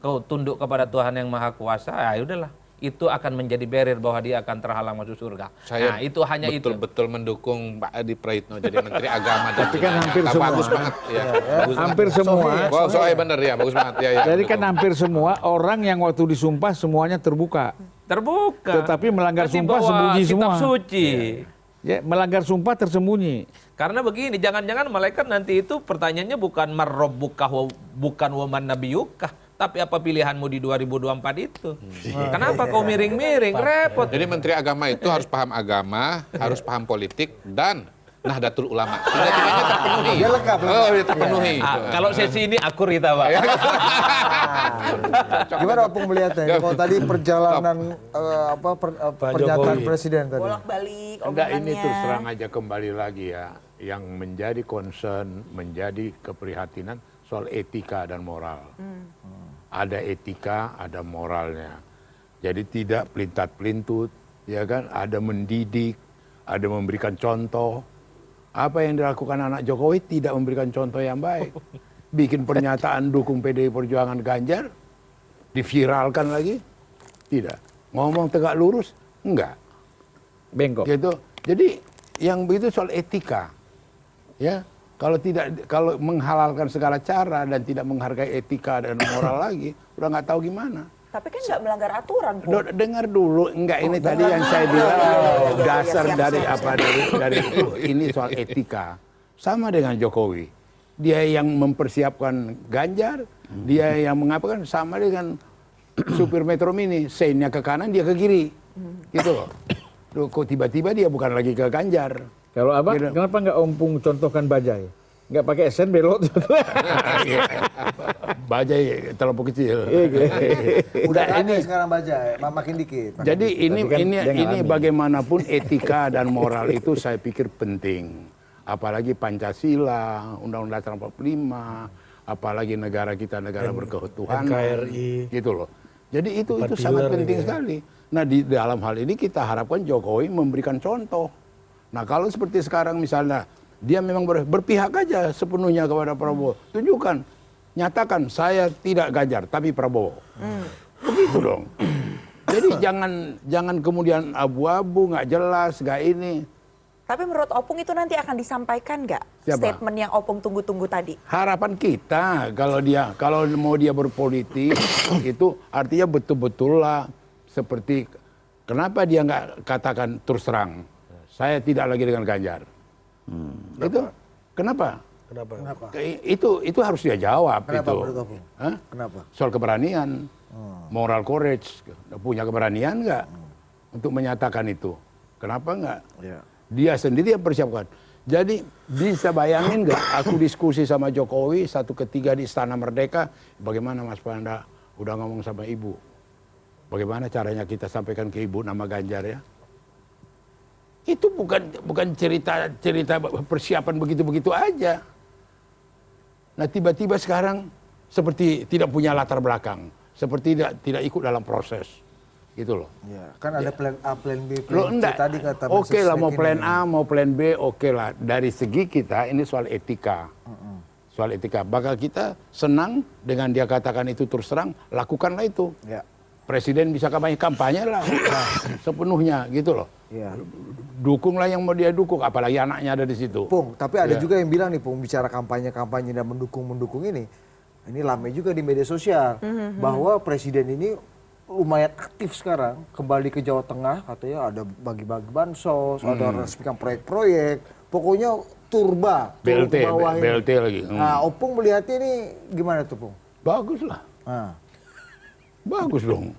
kau tunduk kepada Tuhan Yang Maha Kuasa, ya udahlah. Itu akan menjadi barrier bahwa dia akan terhalang masuk surga. Saya Nah, itu hanya betul-betul mendukung Pak Adi Praitno jadi Menteri Agama. Dan Tapi kan hampir semua. Bagus banget. Ya. Bagus Hampir banget. semua. Wow, soalnya benar ya, bagus banget. Ya, ya, Jadi betul. kan hampir semua orang yang waktu disumpah semuanya terbuka. terbuka. Tetapi melanggar Masih sumpah bawa sembunyi kitab semua. suci. Ya, melanggar sumpah tersembunyi. Karena begini, jangan-jangan malaikat nanti itu pertanyaannya bukan marrobbuka, bukan waman nabiyuka, tapi apa pilihanmu di 2024 itu? Kenapa kau miring-miring? Repot. Jadi Menteri Agama itu harus paham agama, harus paham politik, dan Nahdlatul Ulama. Tiga-tiganya terpenuhi. Dia lengkap. Oh, dia terpenuhi. Kalau sesi ini akur kita, Pak. Gimana Opung melihatnya? Kalau tadi perjalanan pernyataan Jokowi. presiden tadi. Bolak-balik Enggak, ini omongannya. terus terang aja kembali lagi ya. Yang menjadi concern, menjadi keprihatinan soal etika dan moral. Ada etika, ada moralnya. Jadi tidak pelintat-pelintut, ya kan? Ada mendidik, ada memberikan contoh. Apa yang dilakukan anak Jokowi tidak memberikan contoh yang baik. Bikin pernyataan dukung PDI Perjuangan Ganjar, diviralkan lagi, tidak. Ngomong tegak lurus, enggak. Bengkok. Gitu. Jadi yang begitu soal etika, ya. Kalau menghalalkan segala cara dan tidak menghargai etika dan moral lagi, udah nggak tahu gimana. Tapi kan nggak melanggar aturan. Bu. Dengar dulu, enggak ini tadi yang saya bilang dasar siap, dari siap, apa dari ini soal etika. Sama dengan Jokowi. Dia yang mempersiapkan Ganjar, dia yang mengapakan sama dengan supir Metro Mini, seinnya ke kanan dia ke kiri. Gitu loh. Loh, kok tiba-tiba dia bukan lagi ke Ganjar. Kalau apa? Gitu. Kenapa nggak Ompung contohkan Bajai? Nggak pakai SN belot. Bajai terlalu kecil. Udah Nah, ini sekarang baca, makin dikit. Jadi ini Tapi kan ini dia ini ngalamin. bagaimanapun etika dan moral itu saya pikir penting. Apalagi Pancasila, Undang-Undang Dasar 45, apalagi negara kita negara berketuhanan. NKRI. Gitu loh. Jadi itu Empat sangat pilar penting gitu ya. sekali. Nah, di dalam hal ini kita harapkan Jokowi memberikan contoh. Nah, kalau seperti sekarang misalnya dia memang berpihak aja sepenuhnya kepada Prabowo. Tunjukkan, nyatakan saya tidak Ganjar tapi Prabowo. Begitu dong. Jadi jangan kemudian abu-abu, nggak jelas, nggak ini. Tapi menurut Opung itu nanti akan disampaikan nggak Siapa? statement yang Opung tunggu-tunggu tadi? Harapan kita kalau mau dia berpolitik itu artinya betul-betul lah seperti kenapa dia nggak katakan terus terang saya tidak lagi dengan Ganjar. Itu kenapa? Kenapa? Itu harus dia jawab. Kenapa itu. menurut Opung? Hah? Kenapa? Soal keberanian, moral courage, punya keberanian nggak untuk menyatakan itu? Kenapa nggak? Ya. Dia sendiri yang persiapkan. Jadi bisa bayangin nggak aku diskusi sama Jokowi satu ketiga di Istana Merdeka, bagaimana Mas Panda udah ngomong sama Ibu? Bagaimana caranya kita sampaikan ke Ibu nama Ganjar ya? Itu bukan cerita persiapan begitu-begitu aja. Nah tiba-tiba sekarang seperti tidak punya latar belakang, seperti tidak ikut dalam proses. Gitu loh. Ya, kan ada plan A, plan B, Loh, plan C enggak. tadi kata Oke lah, Mensesnek mau plan ini. A, mau plan B, oke lah. Dari segi kita, ini soal etika. Soal etika. Bakal kita senang dengan dia katakan itu terus terang, lakukanlah itu. Ya. Presiden bisa kampanye lah sepenuhnya gitu loh. Ya. Dukunglah yang mau dia dukung, apalagi anaknya ada di situ. Pung, tapi ada Ya. juga yang bilang nih Pung, bicara kampanye-kampanye dan mendukung ini ramai juga di media sosial bahwa presiden ini lumayan aktif sekarang, kembali ke Jawa Tengah katanya ada bagi-bagi bansos, ada resmikan proyek-proyek, pokoknya turun BLT, ke bawah ini. BLT lagi. Nah, Opung melihatnya ini gimana tuh Pung? Bagus lah, Nah, bagus dong.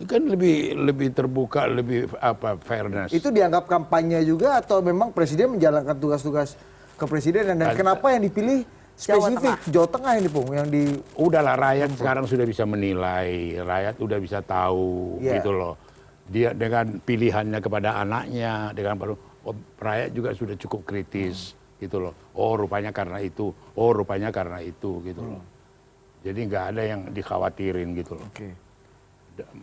Kan lebih terbuka, lebih fairness. itu dianggap kampanye juga atau memang presiden menjalankan tugas-tugas kepresidenan dan kenapa yang dipilih spesifik Jawa Tengah ini Pung yang di Udahlah rakyat sekarang sudah bisa menilai, rakyat udah bisa tahu Iya. gitu loh. Dia dengan pilihannya kepada anaknya, dengan rakyat juga sudah cukup kritis gitu loh. Oh rupanya karena itu, oh rupanya karena itu gitu loh. Jadi nggak ada yang dikhawatirin gitu loh. Oke.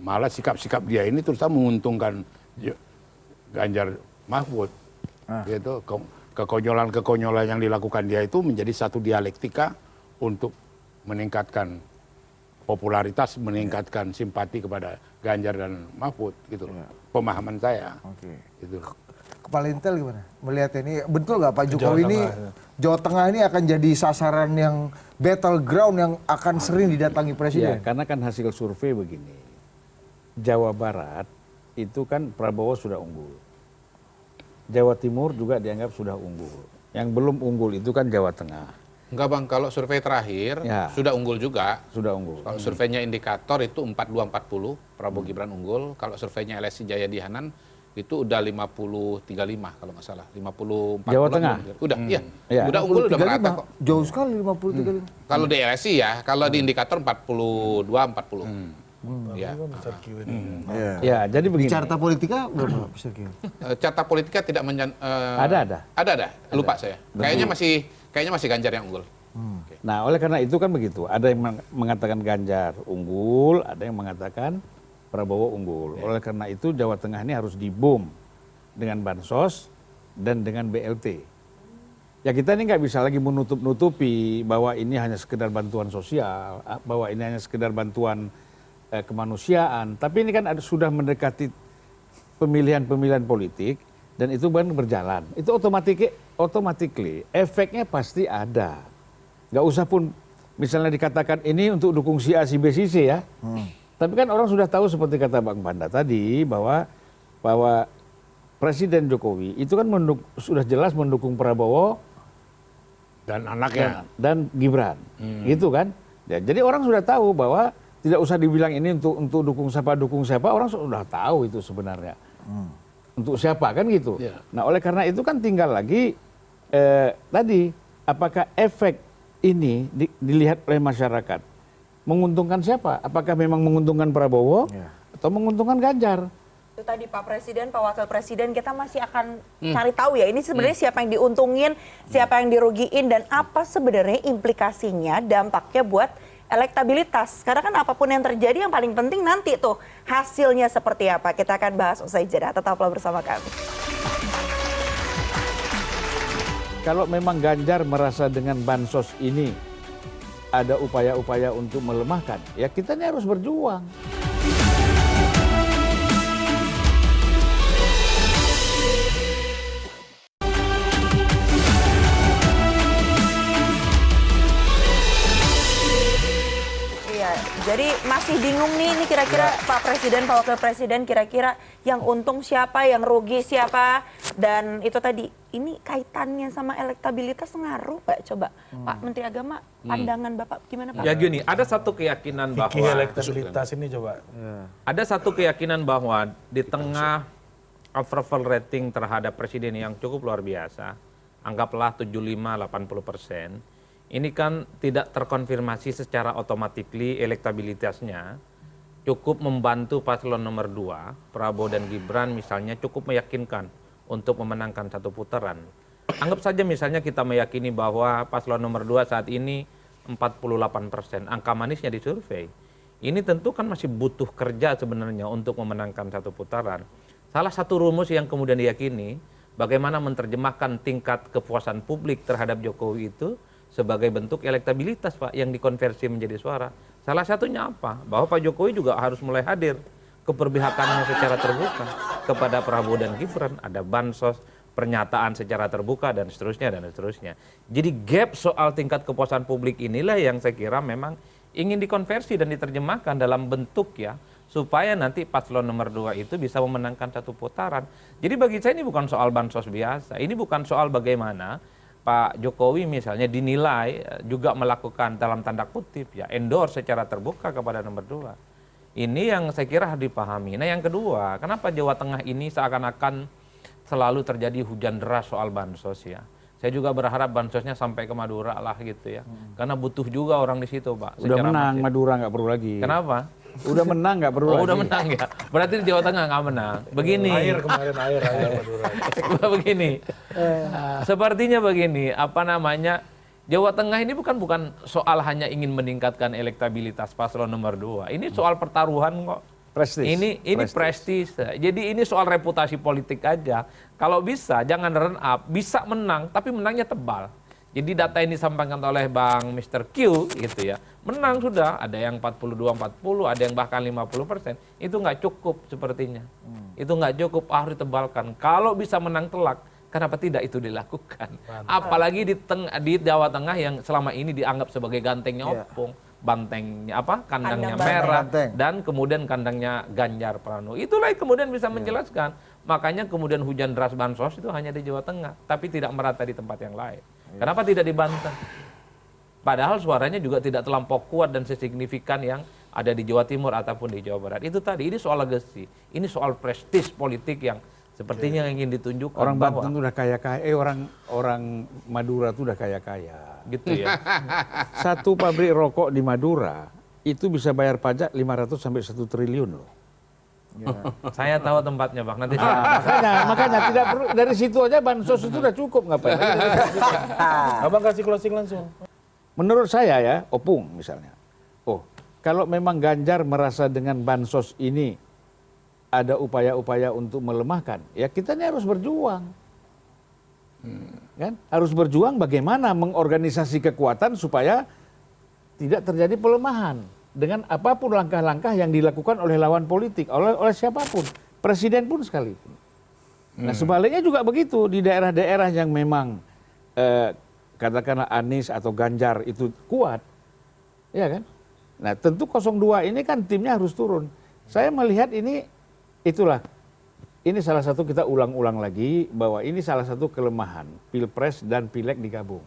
Malah sikap-sikap dia ini terus menguntungkan Ganjar Mahfud. Gitu. Kekonyolan-kekonyolan yang dilakukan dia itu menjadi satu dialektika untuk meningkatkan popularitas, meningkatkan simpati kepada Ganjar dan Mahfud gitu loh. Pemahaman saya. Oke. Gitu. Kepala Intel gimana? Melihat ini betul nggak Pak Jokowi ini Jawa Tengah ini akan jadi sasaran yang battleground yang akan sering didatangi Ya, presiden? karena kan hasil survei begini. Jawa Barat itu kan Prabowo sudah unggul. Jawa Timur juga dianggap sudah unggul. Yang belum unggul itu kan Jawa Tengah. Enggak Bang, kalau survei terakhir Ya. sudah unggul juga. Sudah unggul. Kalau surveinya indikator itu 42-40, Prabowo Gibran unggul. Kalau surveinya LSI Jayadi Hanan itu udah 50-35 kalau nggak salah. 50-40. Jawa Tengah? Udah, iya. Iya. Udah unggul, udah 35. merata kok. Jauh sekali 50-35. Kalau di LSI ya, kalau di indikator 42-40. Ya. Ya, jadi Di begini. carta politika berapa besar kira? Carta politika tidak Ada. Ada. Lupa saya. Kayaknya masih Ganjar yang unggul. Oke. Nah, oleh karena itu kan begitu. Ada yang mengatakan Ganjar unggul, ada yang mengatakan Prabowo unggul. Oleh karena itu Jawa Tengah ini harus dibom dengan bansos dan dengan BLT. Ya kita ini nggak bisa lagi menutup-nutupi bahwa ini hanya sekedar bantuan sosial, bahwa ini hanya sekedar bantuan kemanusiaan. Tapi ini kan sudah mendekati pemilihan-pemilihan politik dan itu kan berjalan. Itu automatically efeknya pasti ada. Nggak usah pun misalnya dikatakan ini untuk dukung si A, si B, si C ya. Tapi kan orang sudah tahu seperti kata Bang Panda tadi bahwa Presiden Jokowi itu kan sudah jelas mendukung Prabowo Dan anaknya. dan Gibran, gitu kan? Ya, jadi orang sudah tahu bahwa tidak usah dibilang ini untuk dukung siapa, orang sudah tahu itu sebenarnya. Untuk siapa kan gitu. Ya. Nah oleh karena itu kan tinggal lagi tadi apakah efek ini dilihat oleh masyarakat menguntungkan siapa? Apakah memang menguntungkan Prabowo atau menguntungkan Ganjar? Itu tadi Pak Presiden, Pak Wakil Presiden, kita masih akan cari tahu ya ini sebenarnya siapa yang diuntungin, siapa yang dirugiin, dan apa sebenarnya implikasinya, dampaknya buat elektabilitas. Karena kan apapun yang terjadi yang paling penting nanti tuh hasilnya seperti apa. Kita akan bahas usai jeda. Tetaplah bersama kami. Kalau memang Ganjar merasa dengan bansos ini ada upaya-upaya untuk melemahkan, ya kita ini harus berjuang. bingung nih, ini kira-kira Pak Presiden, Pak Wakil Presiden, kira-kira yang untung siapa, yang rugi siapa, dan itu tadi, ini kaitannya sama elektabilitas ngaruh nggak? Coba Pak Menteri Agama, pandangan Bapak gimana Pak? Ya gini, ada satu keyakinan Fikih bahwa elektabilitas ini coba. ada satu keyakinan bahwa di tengah approval rating terhadap presiden yang cukup luar biasa, anggaplah 75-80%, ini kan tidak terkonfirmasi secara otomatikly elektabilitasnya cukup membantu paslon nomor 2, Prabowo dan Gibran misalnya cukup meyakinkan untuk memenangkan satu putaran. Anggap saja misalnya kita meyakini bahwa paslon nomor 2 saat ini 48%, angka manisnya di survei. Ini tentu kan masih butuh kerja sebenarnya untuk memenangkan satu putaran. Salah satu rumus yang kemudian diyakini, bagaimana menerjemahkan tingkat kepuasan publik terhadap Jokowi itu sebagai bentuk elektabilitas Pak yang dikonversi menjadi suara. Salah satunya apa? Bahwa Pak Jokowi juga harus mulai hadir keperpihakannya secara terbuka kepada Prabowo dan Gibran, ada bansos, pernyataan secara terbuka dan seterusnya dan seterusnya. Jadi gap soal tingkat kepuasan publik inilah yang saya kira memang ingin dikonversi dan diterjemahkan dalam bentuk ya supaya nanti paslon nomor 2 itu bisa memenangkan satu putaran. Jadi bagi saya ini bukan soal bansos biasa, ini bukan soal bagaimana Pak Jokowi misalnya dinilai juga melakukan dalam tanda kutip ya endorse secara terbuka kepada nomor 2. Ini yang saya kira harus dipahami. Nah yang kedua, kenapa Jawa Tengah ini seakan-akan selalu terjadi hujan deras soal bansos ya. Saya juga berharap bansosnya sampai ke Madura lah gitu ya. Karena butuh juga orang di situ Pak. Udah menang, Madura nggak perlu lagi. Kenapa? Udah menang nggak perlu lagi. Udah menang ya. Berarti di Jawa Tengah nggak menang. Begini. Air kemarin air Madura. Begini. Sepertinya begini, apa namanya? Jawa Tengah ini bukan soal hanya ingin meningkatkan elektabilitas paslon nomor 2. Ini soal pertaruhan kok. Prestis. Ini prestis. Jadi ini soal reputasi politik aja. Kalau bisa jangan run up, bisa menang tapi menangnya tebal. Jadi data ini disampaikan oleh Bang Mr. Q gitu ya. Menang sudah, ada yang 42-40, ada yang bahkan 50%. Itu nggak cukup sepertinya. Itu nggak cukup, harus ditebalkan. Kalau bisa menang telak, kenapa tidak itu dilakukan? Apalagi di Jawa Tengah yang selama ini dianggap sebagai gantengnya opung. Bantengnya apa? Kandangnya merah dan kemudian kandangnya Ganjar Pranowo. Itulah yang kemudian bisa menjelaskan. Makanya kemudian hujan deras bansos itu hanya di Jawa Tengah, tapi tidak merata di tempat yang lain. Kenapa tidak di Banten? Padahal suaranya juga tidak terlampau kuat dan sesignifikan yang ada di Jawa Timur ataupun di Jawa Barat. Itu tadi, ini soal legacy, ini soal prestis politik yang sepertinya ingin ditunjukkan. Orang Banten itu udah kaya-kaya, orang Madura itu udah kaya-kaya. Gitu ya. Satu pabrik rokok di Madura itu bisa bayar pajak 500 sampai 1 triliun loh. Ya. Saya tahu tempatnya Bang, nanti makanya tidak perlu, dari situ aja bansos itu udah cukup, ngapain? Abang kasih closing langsung. Menurut saya ya, opung misalnya. Oh, kalau memang Ganjar merasa dengan bansos ini ada upaya-upaya untuk melemahkan, ya kita ini harus berjuang. Kan? Harus berjuang bagaimana mengorganisasi kekuatan supaya tidak terjadi pelemahan dengan apapun langkah-langkah yang dilakukan oleh lawan politik, oleh siapapun, presiden pun sekalipun. Nah sebaliknya juga begitu di daerah-daerah yang memang katakanlah Anies atau Ganjar itu kuat, ya kan? Nah tentu 02 ini kan timnya harus turun. Saya melihat ini itulah. Ini salah satu kita ulang-ulang lagi bahwa ini salah satu kelemahan Pilpres dan Pileg digabung.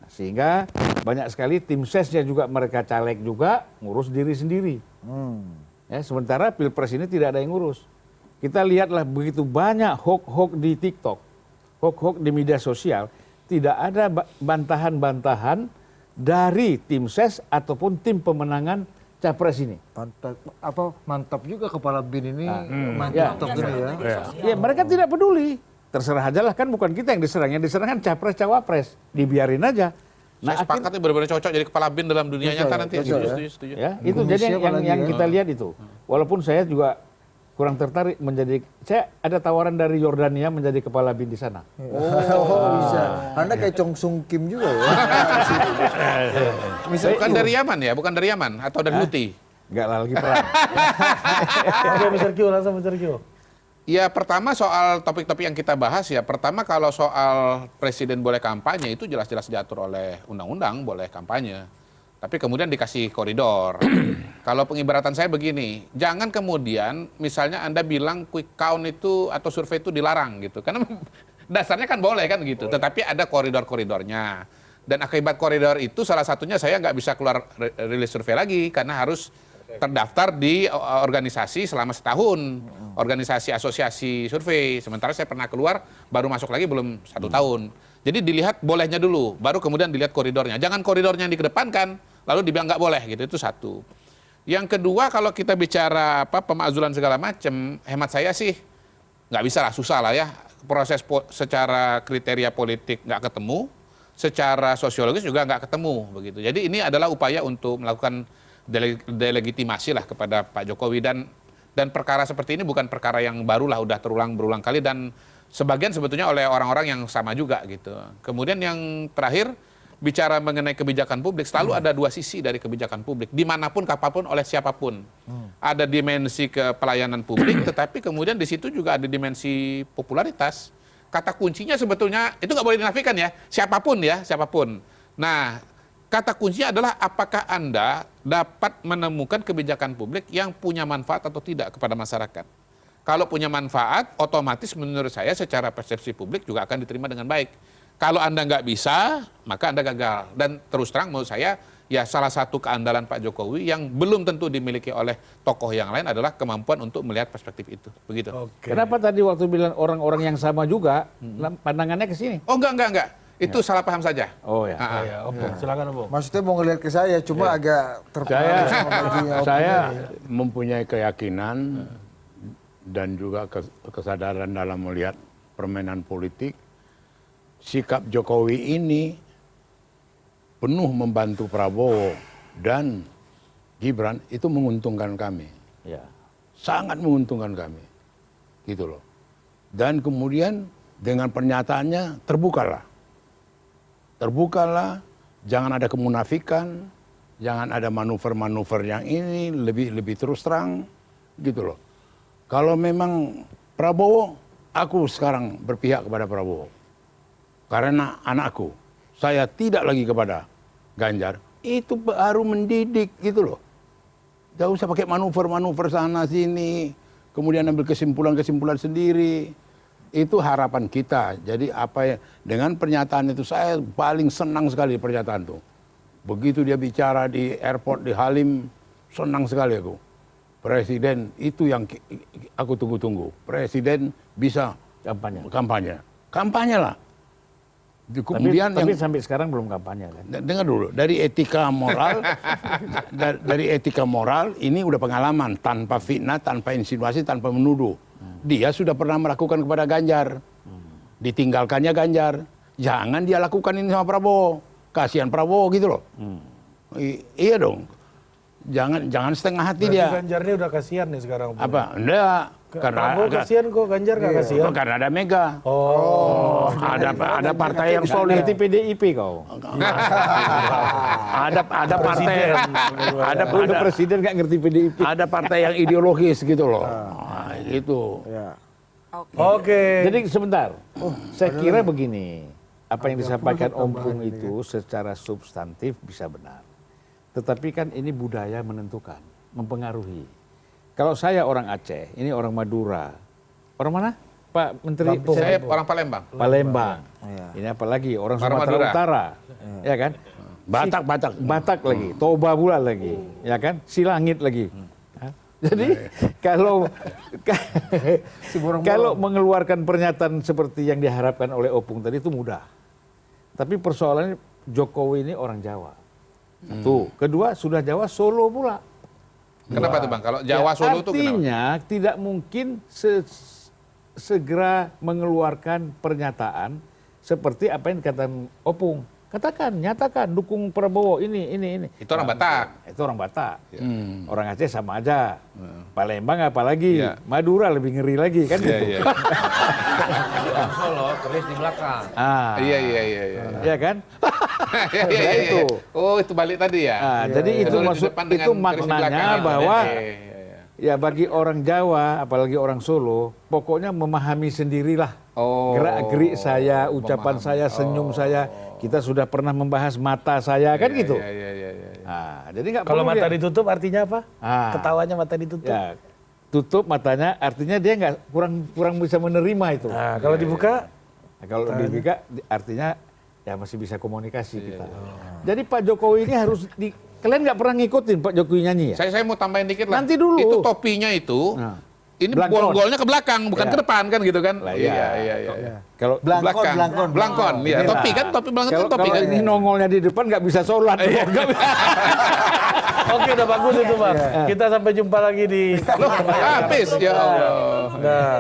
Nah, sehingga banyak sekali tim sesnya juga mereka caleg juga ngurus diri sendiri. Ya, sementara Pilpres ini tidak ada yang ngurus. Kita lihatlah begitu banyak hoax-hoax di TikTok, hoax-hoax di media sosial, tidak ada bantahan-bantahan dari tim ses ataupun tim pemenangan capres ini. Mantap juga kepala BIN ini, mantap gitu ya. Ya mereka tidak peduli, terserah aja lah, kan bukan kita yang diserang kan capres cawapres, dibiarin aja. Nah, saya sepakat benar-benar cocok jadi kepala BIN dalam dunia nyata nanti. Setuju. Ya, itu jadi yang kita lihat itu. Walaupun saya juga kurang tertarik menjadi, saya ada tawaran dari Yordania menjadi kepala BIN di sana. Bisa. Anda kayak Chong Sung Kim juga ya. Bukan dari Yaman ya? Bukan dari Yaman atau dari Houthi? Enggak lagi perang. Oke, Mr. Q, langsung Mr. Q. Ya pertama soal topik-topik yang kita bahas ya. Pertama kalau soal presiden boleh kampanye itu jelas-jelas diatur oleh undang-undang boleh kampanye. tapi kemudian dikasih koridor. Kalau pengibaratan saya begini, jangan kemudian misalnya Anda bilang quick count itu atau survei itu dilarang gitu. Karena dasarnya kan boleh kan gitu, tetapi ada koridor-koridornya. Dan akibat koridor itu salah satunya saya nggak bisa keluar rilis survei lagi karena harus terdaftar di organisasi selama setahun, organisasi asosiasi survei. Sementara saya pernah keluar, baru masuk lagi belum 1 tahun. Jadi dilihat bolehnya dulu, baru kemudian dilihat koridornya. Jangan koridornya yang dikedepankan, lalu dibilang nggak boleh gitu, itu satu. Yang kedua, kalau kita bicara pemakzulan segala macam, hemat saya sih nggak bisa lah, susah lah ya. Proses secara kriteria politik nggak ketemu, secara sosiologis juga nggak ketemu begitu. Jadi ini adalah upaya untuk melakukan delegitimasi lah kepada Pak Jokowi, dan perkara seperti ini bukan perkara yang baru lah, udah berulang kali dan sebagian sebetulnya oleh orang-orang yang sama juga gitu. Kemudian yang terakhir, bicara mengenai kebijakan publik, selalu ada dua sisi dari kebijakan publik, dimanapun, kapanpun, oleh siapapun. Ada dimensi ke pelayanan publik, tetapi kemudian di situ juga ada dimensi popularitas. Kata kuncinya sebetulnya, itu nggak boleh dinafikan ya, siapapun ya, siapapun. Nah, kata kuncinya adalah apakah Anda dapat menemukan kebijakan publik yang punya manfaat atau tidak kepada masyarakat. Kalau punya manfaat, otomatis menurut saya secara persepsi publik juga akan diterima dengan baik. Kalau Anda nggak bisa, maka Anda gagal. Dan terus terang menurut saya, ya salah satu keandalan Pak Jokowi yang belum tentu dimiliki oleh tokoh yang lain adalah kemampuan untuk melihat perspektif itu. Begitu. Kenapa tadi waktu bilang orang-orang yang sama juga, pandangannya ke sini? Oh enggak. Itu salah paham saja. Oh ya. Silakan Opung. Maksudnya mau ngelihat ke saya, cuma agak terpengaruh sama bajunya Opung. Saya mempunyai keyakinan dan juga kesadaran dalam melihat permainan politik. Sikap Jokowi ini penuh membantu Prabowo dan Gibran, itu menguntungkan kami. Ya. Sangat menguntungkan kami. Gitu loh. Dan kemudian dengan pernyataannya terbukalah. Terbukalah, jangan ada kemunafikan, jangan ada manuver-manuver yang ini, lebih terus terang, gitu loh. Kalau memang Prabowo, aku sekarang berpihak kepada Prabowo. Karena anakku, saya tidak lagi kepada Ganjar, itu baru mendidik gitu loh. Gak usah pakai manuver-manuver sana sini, kemudian ambil kesimpulan-kesimpulan sendiri. Itu harapan kita. Jadi dengan pernyataan itu, saya paling senang sekali pernyataan itu. Begitu dia bicara di airport di Halim, senang sekali aku. Presiden itu yang aku tunggu-tunggu. Presiden bisa kampanye lah. Kemudian tapi sampai sekarang belum kampanye kan? Dengar dulu, dari etika moral, dari etika moral ini udah pengalaman, tanpa fitnah, tanpa insinuasi, tanpa menuduh. Dia sudah pernah melakukan kepada Ganjar, ditinggalkannya Ganjar. Jangan dia lakukan ini sama Prabowo, kasihan Prabowo gitu loh. Iya dong. Jangan setengah hati. Berarti dia. Ganjar ini udah kasihan nih sekarang. Apa? Enggak. Prabowo kasihan kok, Ganjar nggak kasihan. Karena ada Mega. Ada partai yang solid. Ngerti PDIP kau. ada partai. Ada presiden nggak ngerti PDIP. Ada partai yang ideologis gitu loh. Nah, itu. Oke. Jadi sebentar. Saya kira begini. Apa yang disampaikan Om Pung itu secara substantif bisa benar. Tetapi kan ini budaya menentukan, mempengaruhi. Kalau saya orang Aceh, ini orang Madura. Orang mana? Pak Menteri? Saya orang Palembang. Palembang. Ini apalagi orang Sumatera Utara. Ya kan? Batak lagi. Toba pula lagi. Ya kan? Silangit lagi. Jadi kalau mengeluarkan pernyataan seperti yang diharapkan oleh Opung tadi itu mudah. Tapi persoalannya Jokowi ini orang Jawa. Tuh, kedua sudah Jawa Solo pula. Kenapa tuh Bang? Kalau Jawa Solo itu artinya tidak mungkin segera mengeluarkan pernyataan seperti apa yang dikatakan Opung. Nyatakan dukung Prabowo ini. Itu orang Batak. Itu orang Batak. Orang Aceh sama aja. Palembang apalagi. Madura lebih ngeri lagi kan gitu. Solo keris di belakang. Iya. Iya kan? Itu. Oh, itu balik tadi ya. Jadi itu maknanya bahwa ya bagi orang Jawa, apalagi orang Solo, pokoknya memahami sendirilah gerak-gerik saya, ucapan saya, senyum saya. Kita sudah pernah membahas mata saya kan gitu. Iya. Nah, jadi nggak Kalau perlu mata dia. ditutup artinya apa? Ah. Ketawanya mata ditutup. Ya, tutup matanya, artinya dia nggak kurang bisa menerima itu. Nah, kalau dibuka, Nah, kalau dibuka artinya ya masih bisa komunikasi kita. Jadi Pak Jokowi ini harus kalian nggak pernah ngikutin Pak Jokowi nyanyi ya? Saya mau tambahin dikit lah. Nanti dulu. Itu topinya itu. Nah. Ini Blangkon. gol-golnya ke belakang, bukan Ya. ke depan kan gitu kan? Lah, iya. Iya. Kalau Belangkon. Ya, Iya. topi kan, topi belangkon kalau kan topi kan. ini nongolnya di depan nggak bisa sholat. oke udah bagus itu Bang. Kita sampai jumpa lagi di... Loh, habis ya Allah. Nah.